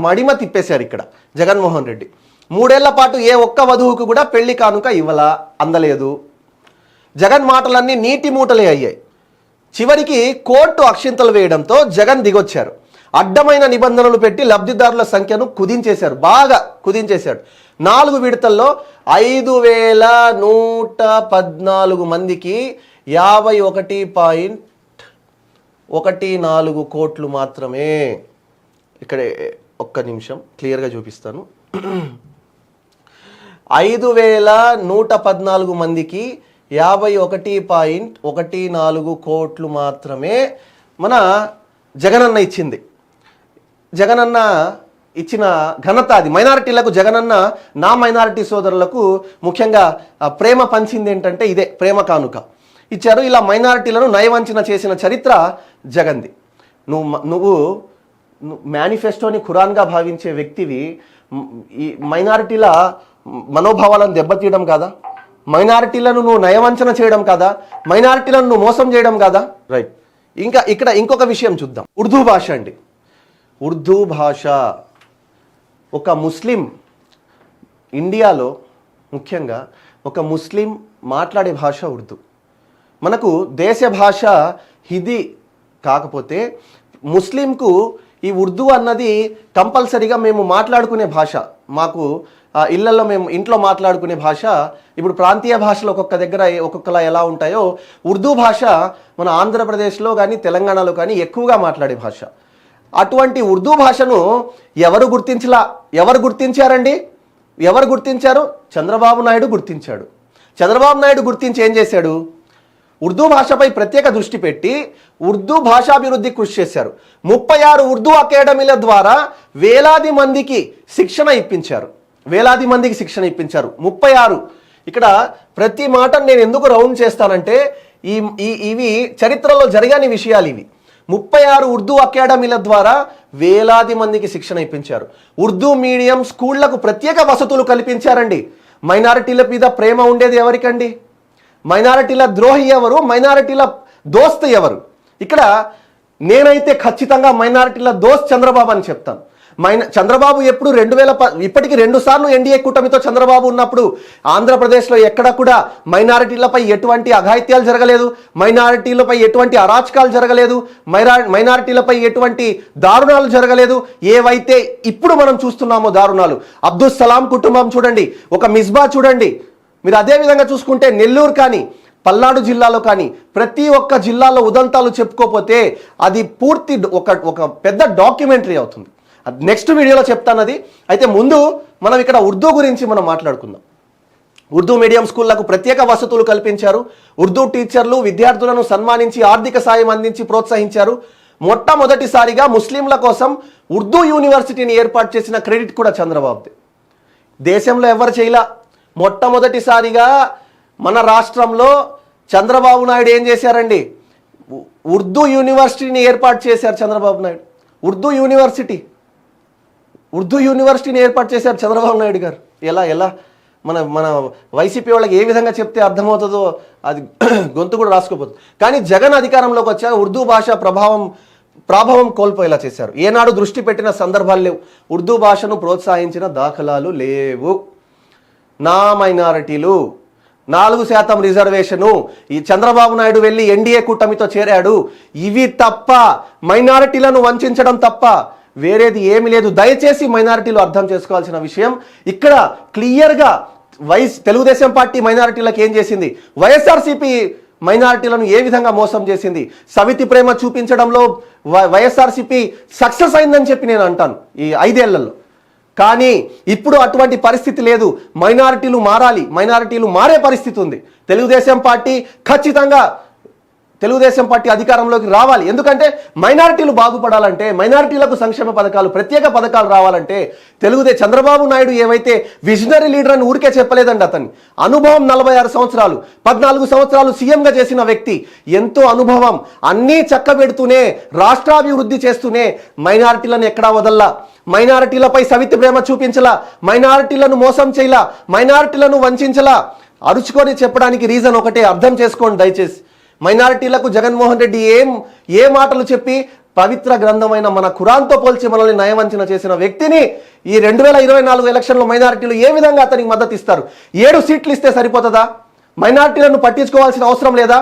మడిమ తిప్పేశారు ఇక్కడ జగన్మోహన్ రెడ్డి. 3 ఏళ్ల పాటు ఏ ఒక్క వధువుకు కూడా పెళ్లి కానుక అందలేదు. జగన్ మాటలన్నీ నీటి మూటలే అయ్యాయి. చివరికి కోర్టు అక్షింతలు వేయడంతో జగన్ దిగొచ్చారు. అడ్డమైన నిబంధనలు పెట్టి లబ్ధిదారుల సంఖ్యను కుదించేశారు, బాగా కుదించేశాడు. 4 విడతల్లో 5,114 మందికి 51.14 కోట్లు మాత్రమే. ఇక్కడ ఒక్క నిమిషం క్లియర్గా చూపిస్తాను. 5,114 మందికి 51.14 కోట్లు మాత్రమే మన జగనన్న ఇచ్చింది. జగనన్న ఇచ్చిన ఘనత అది. మైనారిటీలకు జగనన్న నా మైనారిటీ సోదరులకు ముఖ్యంగా ప్రేమ పంచింది ఏంటంటే ఇదే, ప్రేమ కానుక ఇచ్చారు. ఇలా మైనారిటీలను నయవంచన చేసిన చరిత్ర జగన్ది. నువ్వు మేనిఫెస్టోని ఖురాన్గా భావించే వ్యక్తివి ఈ మైనారిటీల మనోభావాలను దెబ్బతీయడం కాదా? మైనారిటీలను నువ్వు నయవంచన చేయడం కాదా? మైనారిటీలను నువ్వు మోసం చేయడం కాదా? రైట్, ఇంకా ఇక్కడ ఇంకొక విషయం చూద్దాం. ఉర్దూ భాష అండి. ఉర్దూ భాష ఒక ముస్లిం, ఇండియాలో ముఖ్యంగా ఒక ముస్లిం మాట్లాడే భాష ఉర్దూ. మనకు దేశ భాష హిందీ కాకపోతే ముస్లింకు ఈ ఉర్దూ అన్నది కంపల్సరీగా మేము మాట్లాడుకునే భాష. మాకు ఇళ్లలో మేము ఇంట్లో మాట్లాడుకునే భాష. ఇప్పుడు ప్రాంతీయ భాషలు ఒక్కొక్క దగ్గర ఒక్కొక్కలా ఎలా ఉంటాయో ఉర్దూ భాష మన ఆంధ్రప్రదేశ్లో కానీ తెలంగాణలో కానీ ఎక్కువగా మాట్లాడే భాష. అటువంటి ఉర్దూ భాషను ఎవరు గుర్తించారండి? ఎవరు గుర్తించారు? చంద్రబాబు నాయుడు గుర్తించాడు. చంద్రబాబు నాయుడు గుర్తించి ఏం చేశాడు? ఉర్దూ భాషపై ప్రత్యేక దృష్టి పెట్టి ఉర్దూ భాషాభివృద్ధి కృషి చేశారు. 36 ఉర్దూ అకాడమీల ద్వారా వేలాది మందికి శిక్షణ ఇప్పించారు. 36. ఇక్కడ ప్రతి మాట నేను ఎందుకు రౌండ్ చేస్తానంటే ఇవి చరిత్రలో జరగని విషయాలు. ఇవి 36 ఉర్దూ అకాడమీల ద్వారా వేలాది మందికి శిక్షణ ఇప్పించారు. ఉర్దూ మీడియం స్కూళ్లకు ప్రత్యేక వసతులు కల్పించారండి. మైనారిటీల మీద ప్రేమ ఉండేది ఎవరికండి? మైనారిటీల ద్రోహి ఎవరు? మైనారిటీల దోస్త్ ఎవరు? ఇక్కడ నేనైతే ఖచ్చితంగా మైనారిటీల దోస్త్ చంద్రబాబు అని చెప్తాను. చంద్రబాబు ఎప్పుడు ఇప్పటికి 2 సార్లు ఎన్డీఏ కూటమితో చంద్రబాబు ఉన్నప్పుడు ఆంధ్రప్రదేశ్లో ఎక్కడ కూడా మైనారిటీలపై ఎటువంటి అఘాయిత్యాలు జరగలేదు, మైనారిటీలపై ఎటువంటి అరాచకాలు జరగలేదు, మైనారిటీలపై ఎటువంటి దారుణాలు జరగలేదు. ఏవైతే ఇప్పుడు మనం చూస్తున్నామో దారుణాలు, అబ్దుల్ సలాం కుటుంబం చూడండి, ఒక మిస్బా చూడండి. మీరు అదే విధంగా చూసుకుంటే నెల్లూరు కానీ పల్నాడు జిల్లాలో కానీ ప్రతి ఒక్క జిల్లాలో ఉదంతాలు చెప్పుకోపోతే అది పూర్తి ఒక పెద్ద డాక్యుమెంటరీ అవుతుంది. నెక్స్ట్ వీడియోలో చెప్తాను అది. అయితే ముందు మనం ఇక్కడ ఉర్దూ గురించి మనం మాట్లాడుకుందాం. ఉర్దూ మీడియం స్కూళ్లకు ప్రత్యేక వసతులు కల్పించారు. ఉర్దూ టీచర్లు విద్యార్థులను సన్మానించి ఆర్థిక సాయం అందించి ప్రోత్సహించారు. మొట్టమొదటిసారిగా ముస్లింల కోసం ఉర్దూ యూనివర్సిటీని ఏర్పాటు చేసిన క్రెడిట్ కూడా చంద్రబాబుది. దేశంలో ఎవరు చేయలా. మొట్టమొదటిసారిగా మన రాష్ట్రంలో చంద్రబాబు నాయుడు ఏం చేశారండి, ఉర్దూ యూనివర్సిటీని ఏర్పాటు చేశారు. చంద్రబాబు నాయుడు ఉర్దూ యూనివర్సిటీని ఏర్పాటు చేశారు చంద్రబాబు నాయుడు గారు. ఎలా మన వైసీపీ వాళ్ళకి ఏ విధంగా చెప్తే అర్థమవుతుందో అది గొంతు కూడా రాసుకోపోతుంది. కానీ జగన్ అధికారంలోకి వచ్చాక ఉర్దూ భాష ప్రభావం కోల్పోయేలా చేశారు. ఏనాడు దృష్టి పెట్టిన సందర్భాలు లేవు. ఉర్దూ భాషను ప్రోత్సహించిన దాఖలాలు లేవు. నా మైనారిటీలు 4% రిజర్వేషను, ఈ చంద్రబాబు నాయుడు వెళ్ళి ఎన్డీఏ కూటమితో చేరాడు, ఇవి తప్ప మైనారిటీలను వంచడం తప్ప వేరేది ఏమీ లేదు. దయచేసి మైనారిటీలు అర్థం చేసుకోవాల్సిన విషయం ఇక్కడ క్లియర్గా తెలుగుదేశం పార్టీ మైనారిటీలకు ఏం చేసింది, వైఎస్ఆర్సీపీ మైనారిటీలను ఏ విధంగా మోసం చేసింది. సవితి ప్రేమ చూపించడంలో వైఎస్ఆర్సీపీ సక్సెస్ అయిందని చెప్పి నేను అంటాను ఈ 5 ఏళ్లలో. కానీ ఇప్పుడు అటువంటి పరిస్థితి లేదు. మైనారిటీలు మారాలి, మైనారిటీలు మారే పరిస్థితి ఉంది. తెలుగుదేశం పార్టీ అధికారంలోకి రావాలి. ఎందుకంటే మైనారిటీలు బాగుపడాలంటే, మైనారిటీలకు సంక్షేమ పథకాలు, ప్రత్యేక పథకాలు రావాలంటే చంద్రబాబు నాయుడు ఏవైతే విజనరీ లీడర్ అని ఊరికే చెప్పలేదండి. అతని అనుభవం 46 సంవత్సరాలు, 14 సంవత్సరాలు సీఎంగా చేసిన వ్యక్తి, ఎంతో అనుభవం, అన్నీ చక్కబెడుతూనే రాష్ట్రాభివృద్ధి చేస్తూనే మైనారిటీలను ఎక్కడా వదల్లా, మైనారిటీలపై సవితి ప్రేమ చూపించలా, మైనారిటీలను మోసం చేయలా, మైనారిటీలను వంచలా. అరుచుకొని చెప్పడానికి రీజన్ ఒకటే, అర్థం చేసుకోండి దయచేసి. మైనారిటీలకు జగన్మోహన్ రెడ్డి ఏ మాటలు చెప్పి పవిత్ర గ్రంథమైన మన ఖురాన్తో పోల్చి మనల్ని నయవంచన చేసిన వ్యక్తిని ఈ 2024 ఎలక్షన్లో మైనారిటీలు ఏ విధంగా అతనికి మద్దతు ఇస్తారు? 7 సీట్లు ఇస్తే సరిపోతుందా? మైనారిటీలను పట్టించుకోవాల్సిన అవసరం లేదా?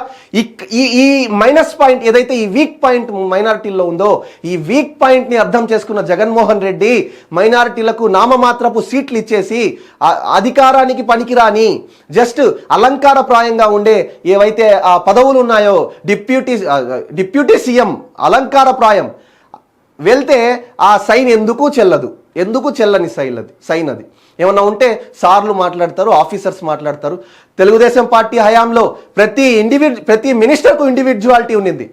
ఈ మైనస్ పాయింట్ ఏదైతే ఈ వీక్ పాయింట్ మైనారిటీల్లో ఉందో, ఈ వీక్ పాయింట్ని అర్థం చేసుకున్న జగన్మోహన్ రెడ్డి మైనారిటీలకు నామమాత్రపు సీట్లు ఇచ్చేసి అధికారానికి పనికిరాని జస్ట్ అలంకారప్రాయంగా ఉండే ఏవైతే ఆ పదవులు ఉన్నాయో, డిప్యూటీ సీఎం అలంకారప్రాయం వెళ్తే ఆ సైన్ ఎందుకు చెల్లని సైన్ అది. ఏమన్నా ఉంటే సార్లు మాట్లాడతారు, ఆఫీసర్స్ మాట్లాడతారు. తెలుగుదేశం పార్టీ హయాంలో ప్రతి మినిస్టర్కు ఇండివిజువాలిటీ ఉన్నింది.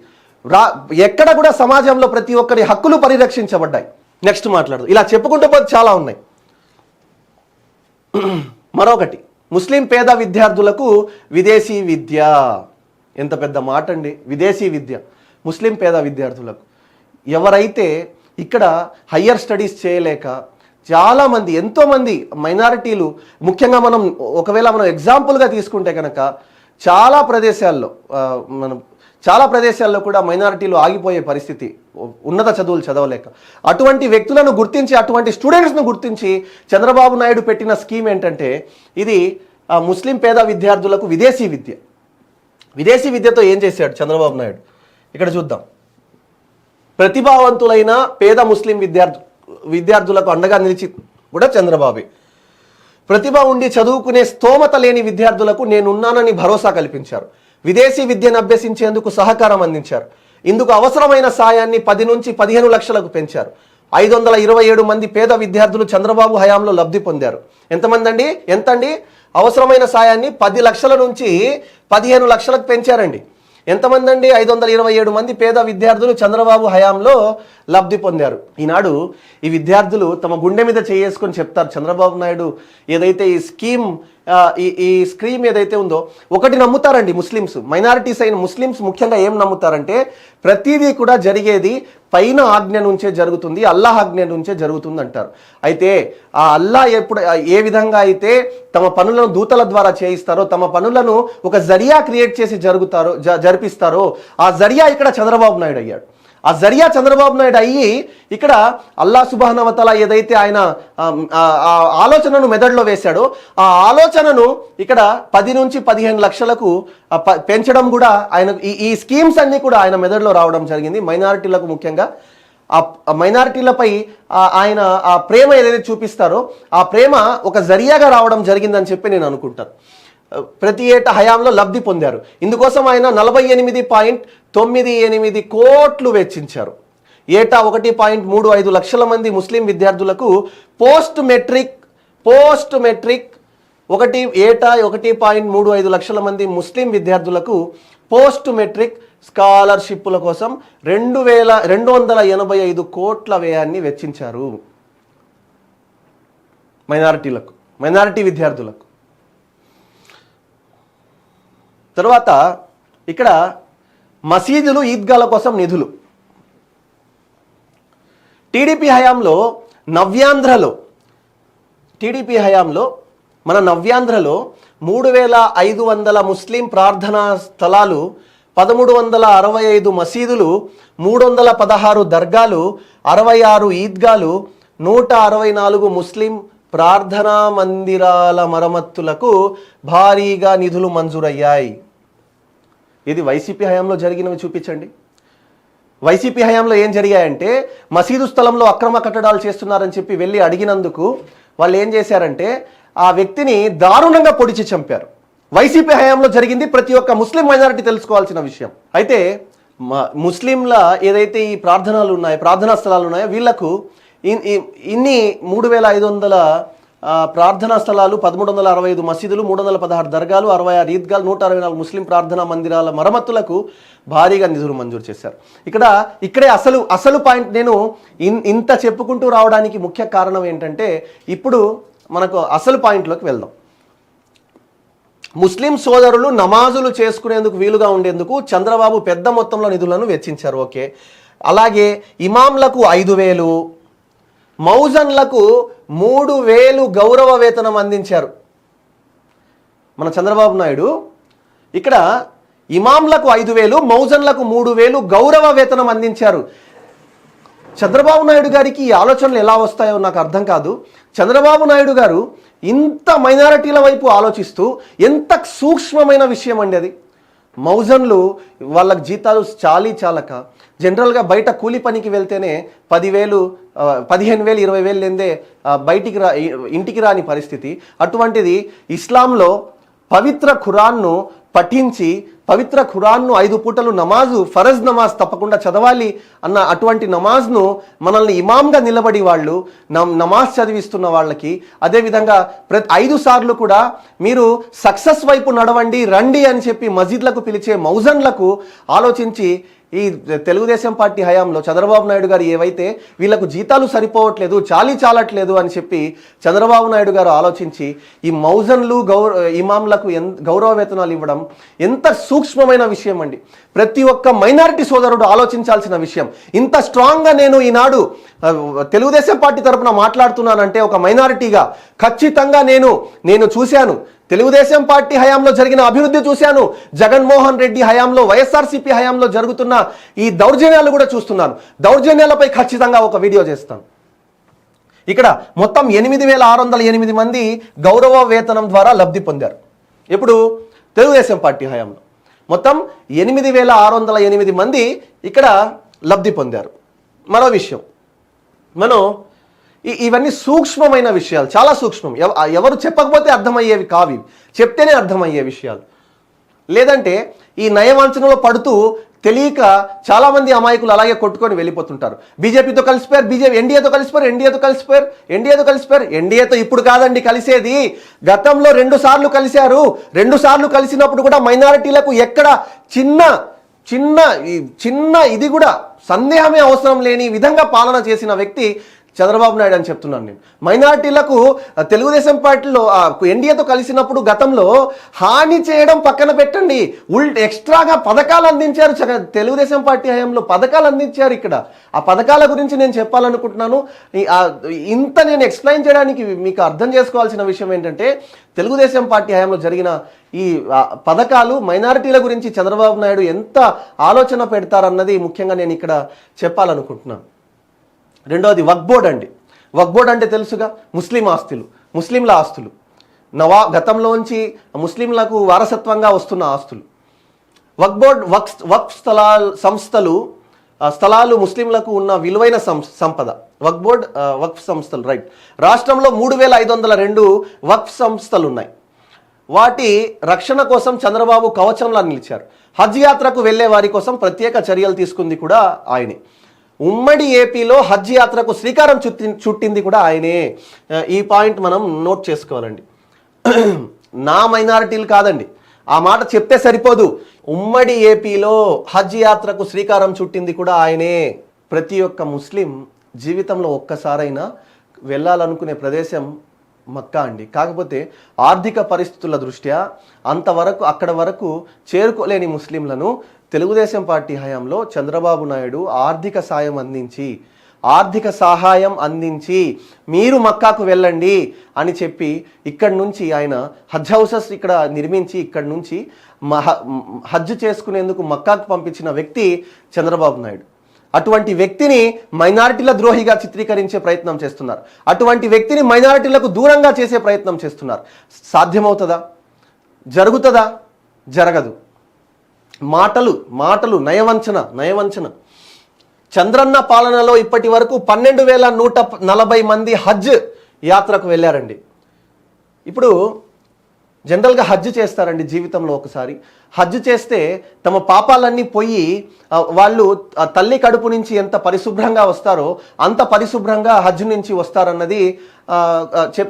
ఎక్కడ కూడా సమాజంలో ప్రతి ఒక్కరి హక్కులు పరిరక్షించబడ్డాయి. నెక్స్ట్ మాట్లాడదు, ఇలా చెప్పుకుంటూ పోతే చాలా ఉన్నాయి. మరొకటి, ముస్లిం పేద విద్యార్థులకు విదేశీ విద్య. ఎంత పెద్ద మాట అండి, విదేశీ విద్య ముస్లిం పేద విద్యార్థులకు. ఎవరైతే ఇక్కడ హయ్యర్ స్టడీస్ చేయలేక చాలామంది, ఎంతోమంది మైనారిటీలు, ముఖ్యంగా ఒకవేళ మనం ఎగ్జాంపుల్గా తీసుకుంటే కనుక చాలా ప్రదేశాల్లో కూడా మైనారిటీలు ఆగిపోయే పరిస్థితి, ఉన్నత చదువులు చదవలేక. అటువంటి వ్యక్తులను గుర్తించి, అటువంటి స్టూడెంట్స్ను గుర్తించి చంద్రబాబు నాయుడు పెట్టిన స్కీమ్ ఏంటంటే ఇది ముస్లిం పేద విద్యార్థులకు విదేశీ విద్య. విదేశీ విద్యతో ఏం చేశాడు చంద్రబాబు నాయుడు ఇక్కడ చూద్దాం. ప్రతిభావంతులైన పేద ముస్లిం విద్యార్థులకు అండగా నిలిచి కూడా చంద్రబాబే. ప్రతిభ ఉండి చదువుకునే స్తోమత లేని విద్యార్థులకు నేనున్నానని భరోసా కల్పించారు. విదేశీ విద్యను అభ్యసించేందుకు సహకారం అందించారు. ఇందుకు అవసరమైన సాయాన్ని 10 నుంచి 15 లక్షలకు పెంచారు. 527 మంది పేద విద్యార్థులు చంద్రబాబు హయాంలో లబ్ధి పొందారు. ఎంతండి? అవసరమైన సాయాన్ని 10 లక్షల నుంచి 15 లక్షలకు పెంచారండి. ఎంతమంది అండి? 527 మంది పేద విద్యార్థులు చంద్రబాబు హయాంలో లబ్ధి పొందారు. ఈనాడు ఈ విద్యార్థులు తమ గుండె మీద చేసుకొని చెప్తారు, చంద్రబాబు నాయుడు ఏదైతే ఈ స్కీమ్ ఏదైతే ఉందో, ఒకటి నమ్ముతారండి ముస్లిమ్స్, మైనారిటీస్ అయిన ముస్లిమ్స్ ముఖ్యంగా ఏం నమ్ముతారంటే ప్రతిదీ కూడా జరిగేది పైన ఆజ్ఞ నుంచే జరుగుతుంది, అల్లాహ్ ఆజ్ఞ నుంచే జరుగుతుంది అంటారు. అయితే ఆ అల్లాహ్ ఏ విధంగా అయితే తమ పనులను దూతల ద్వారా చేయిస్తారో, తమ పనులను ఒక జరియా క్రియేట్ చేసి జరిపిస్తారో, ఆ జరియా ఇక్కడ చంద్రబాబు నాయుడు అయ్యాడు. ఆ జరియా చంద్రబాబు నాయుడు అయ్యి ఇక్కడ అల్లాహ్ సుబ్హానహు వ తఆలా ఏదైతే ఆయన ఆలోచనను మెదడులో వేశాడో, ఆ ఆలోచనను ఇక్కడ 10 నుంచి 15 లక్షలకు పెంచడం కూడా ఆయన ఈ స్కీమ్స్ అన్నీ కూడా ఆయన మెదడులో రావడం జరిగింది. మైనారిటీలకు ముఖ్యంగా ఆ మైనారిటీలపై ఆయన ఆ ప్రేమ ఏదైతే చూపిస్తారో ఆ ప్రేమ ఒక జరియాగా రావడం జరిగిందని చెప్పి నేను అనుకుంటాను. ప్రతి ఏటా హయాంలో లబ్ధి పొందారు. ఇందుకోసం ఆయన 48.98 కోట్లు వెచ్చించారు. ఏటా 1.35 లక్షల మంది ముస్లిం విద్యార్థులకు పోస్ట్ మెట్రిక్ ఏటా 1.35 లక్షల మంది ముస్లిం విద్యార్థులకు పోస్ట్ మెట్రిక్ స్కాలర్షిప్ల కోసం 2,285 కోట్ల వ్యయాన్ని వెచ్చించారు మైనారిటీ విద్యార్థులకు. తర్వాత ఇక్కడ మసీదులు, ఈద్గాల కోసం నిధులు. టీడీపీ హయాంలో మన నవ్యాంధ్రలో 3,500 ముస్లిం ప్రార్థనా స్థలాలు, 1,365 మసీదులు, 316 దర్గాలు, 66 ఈద్గాలు, 164 ముస్లిం ప్రార్థనా మందిరాల మరమ్మతులకు భారీగా నిధులు మంజూరయ్యాయి. ఇది వైసీపీ హయాంలో జరిగినవి చూపించండి. వైసీపీ హయాంలో ఏం జరిగాయంటే, మసీదు స్థలంలో అక్రమ కట్టడాలు చేస్తున్నారని చెప్పి వెళ్ళి అడిగినందుకు వాళ్ళు ఏం చేశారంటే ఆ వ్యక్తిని దారుణంగా పొడిచి చంపారు. వైసీపీ హయాంలో జరిగింది. ప్రతి ఒక్క ముస్లిం మైనారిటీ తెలుసుకోవాల్సిన విషయం. అయితే ముస్లింల ఏదైతే ఈ ప్రార్థనా స్థలాలు ఉన్నాయో వీళ్లకు ఇన్ని 3,500 ప్రార్థనా స్థలాలు, 1,365 మసీదులు, 316 దర్గాలు, 66 ఈద్గాలు, 164 ముస్లిం ప్రార్థనా మందిరాల మరమ్మతులకు భారీగా నిధులు మంజూరు చేశారు. ఇక్కడే అసలు పాయింట్ నేను ఇంత చెప్పుకుంటూ రావడానికి ముఖ్య కారణం ఏంటంటే, ఇప్పుడు మనకు అసలు పాయింట్లోకి వెళ్దాం. ముస్లిం సోదరులు నమాజులు చేసుకునేందుకు వీలుగా ఉండేందుకు చంద్రబాబు పెద్ద మొత్తంలో నిధులను వెచ్చించారు. ఓకే, అలాగే ఇమాంలకు 5,000, మౌజన్లకు 3,000 గౌరవ వేతనం అందించారు మన చంద్రబాబు నాయుడు. ఇక్కడ ఇమాంలకు 5,000, మౌజన్లకు 3,000 గౌరవ వేతనం అందించారు. చంద్రబాబు నాయుడు గారికి ఈ ఆలోచనలు ఎలా వస్తాయో నాకు అర్థం కాదు. చంద్రబాబు నాయుడు గారు ఇంత మైనారిటీల వైపు ఆలోచిస్తూ ఎంత సూక్ష్మమైన విషయం అండి అది. మౌజన్లు వాళ్ళకి జీతాలు చాలక జనరల్గా బయట కూలి పనికి వెళ్తేనే 10,000, 15,000, 20,000 లేదే ఇంటికి రాని పరిస్థితి. అటువంటిది ఇస్లాంలో పవిత్ర ఖురాన్ను పఠించి, పవిత్ర ఖురాన్ను 5 పూటలు నమాజు, ఫరజ్ నమాజ్ తప్పకుండా చదవాలి అన్న అటువంటి నమాజ్ను మనల్ని ఇమామ్గా నిలబడి వాళ్ళు నమాజ్ చదివిస్తున్న వాళ్ళకి, అదేవిధంగా 5 సార్లు కూడా మీరు సక్సెస్ వైపు నడవండి రండి అని చెప్పి మస్జిద్లకు పిలిచే మౌజన్లకు ఆలోచించి ఈ తెలుగుదేశం పార్టీ హయాంలో చంద్రబాబు నాయుడు గారు ఏవైతే వీళ్ళకు జీతాలు సరిపోవట్లేదు, చాలట్లేదు అని చెప్పి చంద్రబాబు నాయుడు గారు ఆలోచించి ఈ మౌజన్లు ఇమాంలకు గౌరవ వేతనాలు ఇవ్వడం ఎంత సూక్ష్మమైన విషయం అండి. ప్రతి ఒక్క మైనారిటీ సోదరుడు ఆలోచించాల్సిన విషయం. ఇంత స్ట్రాంగ్గా నేను ఈనాడు తెలుగుదేశం పార్టీ తరఫున మాట్లాడుతున్నానంటే ఒక మైనారిటీగా ఖచ్చితంగా నేను చూశాను. తెలుగుదేశం పార్టీ హయాంలో జరిగిన అభివృద్ధి చూశాను. జగన్మోహన్ రెడ్డి హయాంలో, వైఎస్ఆర్సీపీ హయాంలో జరుగుతున్న ఈ దౌర్జన్యాలు కూడా చూస్తున్నాను. దౌర్జన్యాలపై ఖచ్చితంగా ఒక వీడియో చేస్తాను. ఇక్కడ మొత్తం 8,608 మంది గౌరవ వేతనం ద్వారా లబ్ధి పొందారు. ఇప్పుడు తెలుగుదేశం పార్టీ హయాంలో మొత్తం 8,608 మంది ఇక్కడ లబ్ధి పొందారు. మరో విషయం, ఇవన్నీ సూక్ష్మమైన విషయాలు, చాలా సూక్ష్మం. ఎవరు చెప్పకపోతే అర్థమయ్యేవి కావి, చెప్తేనే అర్థమయ్యే విషయాలు. లేదంటే ఈ నయవంచనలో పడుతూ తెలియక చాలామంది అమాయకులు అలాగే కొట్టుకొని వెళ్ళిపోతుంటారు. బీజేపీతో కలిసిపోయారు, ఎన్డీఏతో కలిసిపోయారు. ఎన్డీఏతో ఇప్పుడు కాదండి కలిసేది, గతంలో 2 సార్లు కలిశారు. 2 సార్లు కలిసినప్పుడు కూడా మైనారిటీలకు ఎక్కడ చిన్న ఇది కూడా సందేహమే అవసరం లేని విధంగా పాలన చేసిన వ్యక్తి చంద్రబాబు నాయుడు అని చెప్తున్నాను నేను. మైనారిటీలకు తెలుగుదేశం పార్టీలో ఎన్డీఏతో కలిసినప్పుడు గతంలో హాని చేయడం పక్కన పెట్టండి, ఎక్స్ట్రాగా పథకాలు అందించారు. తెలుగుదేశం పార్టీ హయాంలో పథకాలు అందించారు. ఇక్కడ ఆ పథకాల గురించి నేను చెప్పాలనుకుంటున్నాను. ఇంత నేను ఎక్స్ప్లెయిన్ చేయడానికి మీకు అర్థం చేసుకోవాల్సిన విషయం ఏంటంటే, తెలుగుదేశం పార్టీ హయాంలో జరిగిన ఈ పథకాలు, మైనారిటీల గురించి చంద్రబాబు నాయుడు ఎంత ఆలోచన పెడతారన్నది ముఖ్యంగా నేను ఇక్కడ చెప్పాలనుకుంటున్నాను. రెండవది వక్ఫ్ బోర్డ్ అండి. వక్ఫ్ బోర్డ్ అంటే తెలుసుగా, ముస్లింల ఆస్తులు, గతంలోంచి ముస్లింలకు వారసత్వంగా వస్తున్న ఆస్తులు. వక్ఫ్ బోర్డ్ వక్ఫ్ స్థలాలు ముస్లింలకు ఉన్న విలువైన సంపద. వక్ఫ్ బోర్డ్ వక్ఫ్ సంస్థలు, రైట్. రాష్ట్రంలో 3,502 వక్ఫ్ సంస్థలు ఉన్నాయి. వాటి రక్షణ కోసం చంద్రబాబు కవచంలా నిలిచారు. హజ్ యాత్రకు వెళ్లే వారి కోసం ప్రత్యేక చర్యలు తీసుకుంది కూడా ఆయనే. ఉమ్మడి ఏపీలో హజ్ యాత్రకు శ్రీకారం చుట్టింది కూడా ఆయనే. ఈ పాయింట్ మనం నోట్ చేసుకోవాలండి. నా మైనారిటీలు కాదండి, ఆ మాట చెప్తే సరిపోదు. ఉమ్మడి ఏపీలో హజ్ యాత్రకు శ్రీకారం చుట్టింది కూడా ఆయనే. ప్రతి ఒక్క ముస్లిం జీవితంలో ఒక్కసారైనా వెళ్ళాలనుకునే ప్రదేశం మక్కా అండి. కాకపోతే ఆర్థిక పరిస్థితుల దృష్ట్యా అంతవరకు అక్కడ వరకు చేరుకోలేని ముస్లింలను తెలుగుదేశం పార్టీ హయాంలో చంద్రబాబు నాయుడు ఆర్థిక సహాయం అందించి మీరు మక్కాకు వెళ్ళండి అని చెప్పి ఇక్కడి నుంచి ఆయన హజ్ హౌసెస్ ఇక్కడ నిర్మించి ఇక్కడి నుంచి హజ్ చేసుకునేందుకు మక్కాకు పంపించిన వ్యక్తి చంద్రబాబు నాయుడు. అటువంటి వ్యక్తిని మైనారిటీల ద్రోహిగా చిత్రీకరించే ప్రయత్నం చేస్తున్నారు. అటువంటి వ్యక్తిని మైనారిటీలకు దూరంగా చేసే ప్రయత్నం చేస్తున్నారు. సాధ్యమవుతుందా? జరుగుతుందా? జరగదు. మాటలు నయవంచన. చంద్రన్న పాలనలో ఇప్పటి వరకు 12,140 మంది హజ్ యాత్రకు వెళ్ళారండి. ఇప్పుడు జనరల్గా హజ్ చేస్తారండి జీవితంలో ఒకసారి. హజ్ చేస్తే తమ పాపాలన్నీ పోయి వాళ్ళు తల్లి కడుపు నుంచి ఎంత పరిశుభ్రంగా వస్తారో అంత పరిశుభ్రంగా హజ్ నుంచి వస్తారన్నది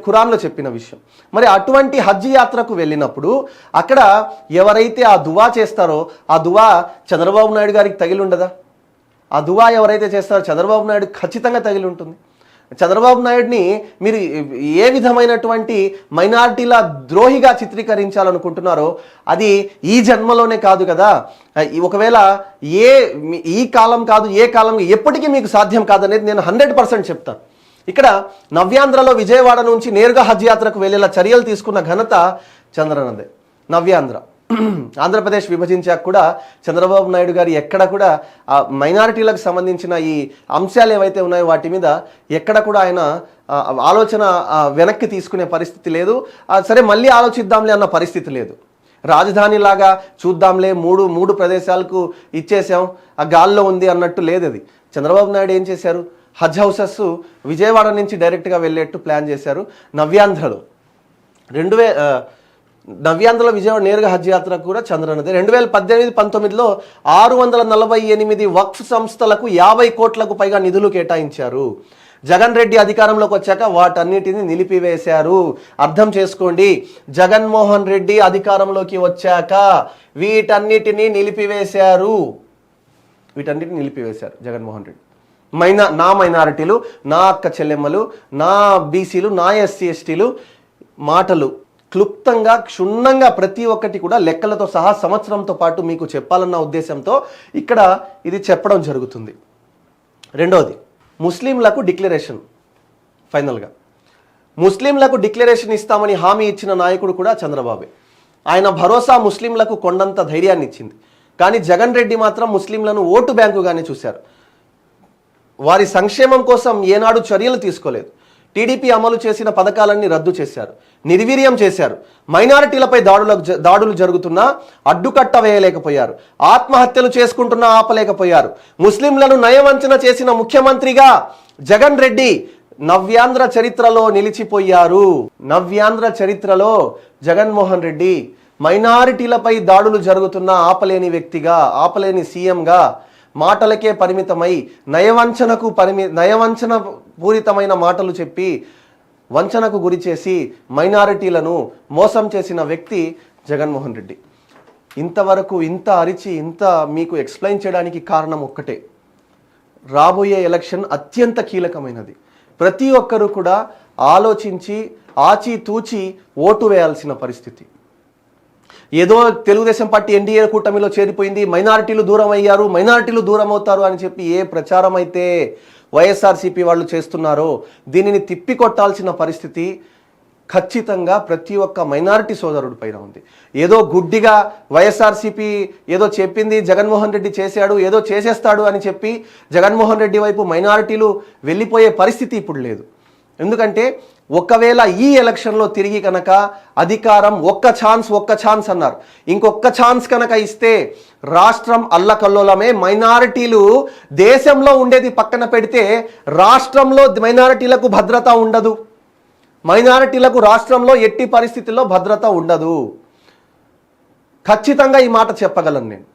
ఖురాన్లో చెప్పిన విషయం. మరి అటువంటి హజ్ యాత్రకు వెళ్ళినప్పుడు అక్కడ ఎవరైతే ఆ దువా చేస్తారో ఆ దువా చంద్రబాబు నాయుడు గారికి తగిలి ఉండదా? ఆ దువా ఎవరైతే చేస్తారో చంద్రబాబు నాయుడు ఖచ్చితంగా తగిలి ఉంటుంది. చంద్రబాబు నాయుడిని మీరు ఏ విధమైనటువంటి మైనారిటీల ద్రోహిగా చిత్రీకరించాలనుకుంటున్నారో అది ఈ జన్మలోనే కాదు కదా. ఒకవేళ ఈ కాలం కాదు, ఏ కాలం ఎప్పటికీ మీకు సాధ్యం కాదనేది నేను 100% చెప్తాను. ఇక్కడ నవ్యాంధ్రలో విజయవాడ నుంచి నేరుగా హజ్ యాత్రకు వెళ్ళేలా చర్యలు తీసుకున్న ఘనత చంద్రన్నదే. నవ్యాంధ్ర ఆంధ్రప్రదేశ్ విభజించాక కూడా చంద్రబాబు నాయుడు గారు ఎక్కడ కూడా మైనారిటీలకు సంబంధించిన ఈ అంశాలు ఏవైతే ఉన్నాయో వాటి మీద ఎక్కడ కూడా ఆయన ఆలోచన వెనక్కి తీసుకునే పరిస్థితి లేదు. సరే మళ్ళీ ఆలోచిద్దాంలే అన్న పరిస్థితి లేదు. రాజధానిలాగా చూద్దాంలే, మూడు ప్రదేశాలకు ఇచ్చేసాం, ఆ గాల్లో ఉంది అన్నట్టు లేదు. అది చంద్రబాబు నాయుడు ఏం చేశారు? హజ్ హౌసెస్ విజయవాడ నుంచి డైరెక్ట్గా వెళ్ళేట్టు ప్లాన్ చేశారు. నవ్యాంధ్రలో నవ్యాంధ్రలో విజయవాడ నేరుగా హజ్ యాత్ర కూడా చంద్రన్నదే. 2018-19లో 648 వక్ఫ్ సంస్థలకు 50 కోట్లకు పైగా నిధులు కేటాయించారు. జగన్ రెడ్డి అధికారంలోకి వచ్చాక వాటన్నిటిని నిలిపివేశారు. అర్థం చేసుకోండి, జగన్మోహన్ రెడ్డి అధికారంలోకి వచ్చాక వీటన్నిటిని నిలిపివేశారు జగన్మోహన్ రెడ్డి. నా మైనారిటీలు, నా అక్క చెల్లెమ్మలు, నా బీసీలు, నా ఎస్సీ ఎస్టీలు మాటలు క్లుప్తంగా క్షుణ్ణంగా ప్రతి ఒక్కటి కూడా లెక్కలతో సహా సంవత్సరంతో పాటు మీకు చెప్పాలన్న ఉద్దేశంతో ఇక్కడ ఇది చెప్పడం జరుగుతుంది. రెండవది, ముస్లింలకు డిక్లరేషన్. ఫైనల్గా ముస్లింలకు డిక్లరేషన్ ఇస్తామని హామీ ఇచ్చిన నాయకుడు కూడా చంద్రబాబే. ఆయన భరోసా ముస్లింలకు కొండంత ధైర్యాన్ని ఇచ్చింది. కానీ జగన్ రెడ్డి మాత్రం ముస్లింలను ఓటు బ్యాంకుగానే చూశారు. వారి సంక్షేమం కోసం ఏనాడు చర్యలు తీసుకోలేదు. టీడీపీ అమలు చేసిన పథకాలన్నీ రద్దు చేశారు, నిర్వీర్యం చేశారు. మైనారిటీలపై దాడులు జరుగుతున్నా అడ్డుకట్ట వేయలేకపోయారు. ఆత్మహత్యలు చేసుకుంటున్నా ఆపలేకపోయారు. ముస్లింలను నయవంచన చేసిన ముఖ్యమంత్రిగా జగన్ రెడ్డి నవ్యాంధ్ర చరిత్రలో నిలిచిపోయారు. నవ్యాంధ్ర చరిత్రలో జగన్మోహన్ రెడ్డి మైనారిటీలపై దాడులు జరుగుతున్నా ఆపలేని వ్యక్తిగా, ఆపలేని సీఎంగా మాటలకే పరిమితమై నయవంచన పూరితమైన మాటలు చెప్పి వంచనకు గురి చేసి మైనారిటీలను మోసం చేసిన వ్యక్తి జగన్మోహన్ రెడ్డి. ఇంతవరకు ఇంత అరిచి ఇంత మీకు ఎక్స్ప్లెయిన్ చేయడానికి కారణం ఒక్కటే, రాబోయే ఎలక్షన్ అత్యంత కీలకమైనది. ప్రతి ఒక్కరూ కూడా ఆలోచించి ఆచితూచి ఓటు వేయాల్సిన పరిస్థితి. ఏదో తెలుగుదేశం పార్టీ ఎన్డీఏ కూటమిలో చేరిపోయింది, మైనారిటీలు దూరం అవుతారు అని చెప్పి ఏ ప్రచారం అయితే వైఎస్ఆర్సీపీ వాళ్ళు చేస్తున్నారో దీనిని తిప్పికొట్టాల్సిన పరిస్థితి ఖచ్చితంగా ప్రతి ఒక్క మైనారిటీ సోదరుడి పైన ఉంది. ఏదో గుడ్డిగా వైఎస్ఆర్సీపీ ఏదో చెప్పింది, జగన్మోహన్ రెడ్డి చేశాడు, ఏదో చేసేస్తాడు అని చెప్పి జగన్మోహన్ రెడ్డి వైపు మైనారిటీలు వెళ్ళిపోయే పరిస్థితి ఇప్పుడు లేదు. ఎందుకంటే ఒకవేళ ఈ ఎలక్షన్లో తిరిగి కనుక అధికారం ఒక్క ఛాన్స్ అన్నారు, ఇంకొక ఛాన్స్ కనుక ఇస్తే రాష్ట్రం అల్లకల్లోలమే. మైనారిటీలు దేశంలో ఉండేది పక్కన పెడితే రాష్ట్రంలో మైనారిటీలకు భద్రత ఉండదు. మైనారిటీలకు రాష్ట్రంలో ఎట్టి పరిస్థితుల్లో భద్రత ఉండదు. ఖచ్చితంగా ఈ మాట చెప్పగలను నేను.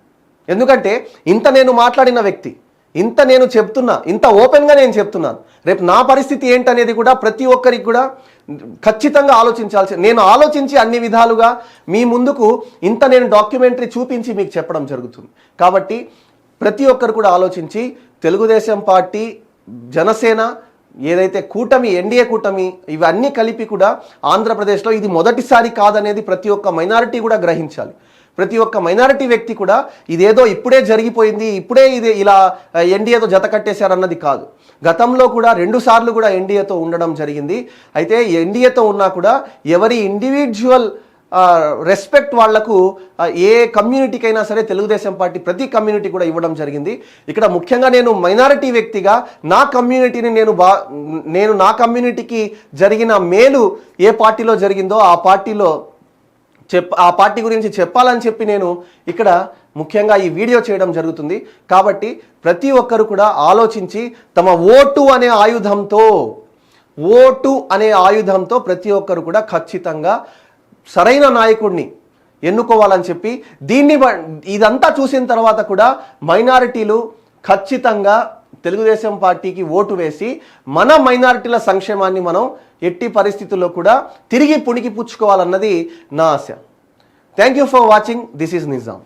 ఎందుకంటే ఇంత నేను మాట్లాడిన వ్యక్తి, ఇంత నేను చెప్తున్నా, ఇంత ఓపెన్గా నేను చెప్తున్నాను. రేపు నా పరిస్థితి ఏంటనేది కూడా ప్రతి ఒక్కరికి కూడా ఖచ్చితంగా నేను ఆలోచించి అన్ని విధాలుగా మీ ముందుకు ఇంత నేను డాక్యుమెంటరీ చూపించి మీకు చెప్పడం జరుగుతుంది. కాబట్టి ప్రతి ఒక్కరు కూడా ఆలోచించి తెలుగుదేశం పార్టీ, జనసేన ఏదైతే కూటమి, ఎన్డీఏ కూటమి, ఇవన్నీ కలిపి కూడా ఆంధ్రప్రదేశ్లో ఇది మొదటిసారి కాదనేది ప్రతి ఒక్క మైనారిటీ కూడా గ్రహించాలి. ప్రతి ఒక్క మైనారిటీ వ్యక్తి కూడా ఇదేదో ఇప్పుడే జరిగిపోయింది, ఇప్పుడే ఇది ఇలా ఎన్డీఏతో జత కట్టేశారన్నది కాదు. గతంలో కూడా 2 సార్లు కూడా ఎన్డీఏతో ఉండడం జరిగింది. అయితే ఎన్డీఏతో ఉన్నా కూడా ఎవరి ఇండివిజువల్ రెస్పెక్ట్ వాళ్లకు ఏ కమ్యూనిటీకైనా సరే తెలుగుదేశం పార్టీ ప్రతి కమ్యూనిటీ కూడా ఇవ్వడం జరిగింది. ఇక్కడ ముఖ్యంగా నేను మైనారిటీ వ్యక్తిగా నా కమ్యూనిటీని నేను నా కమ్యూనిటీకి జరిగిన మేలు ఏ పార్టీలో జరిగిందో ఆ పార్టీ గురించి చెప్పాలని చెప్పి నేను ఇక్కడ ముఖ్యంగా ఈ వీడియో చేయడం జరుగుతుంది. కాబట్టి ప్రతి ఒక్కరు కూడా ఆలోచించి తమ ఓటు అనే ఆయుధంతో ప్రతి ఒక్కరు కూడా ఖచ్చితంగా సరైన నాయకుడిని ఎన్నుకోవాలని చెప్పి ఇదంతా చూసిన తర్వాత కూడా మైనారిటీలు ఖచ్చితంగా తెలుగుదేశం పార్టీకి ఓటు వేసి మన మైనారిటీల సంక్షేమాన్ని మనం ఎట్టి పరిస్థితుల్లో కూడా తిరిగి పుణికి పుచ్చుకోవాలన్నది నా ఆశ. Thank you for watching. This is Nizam.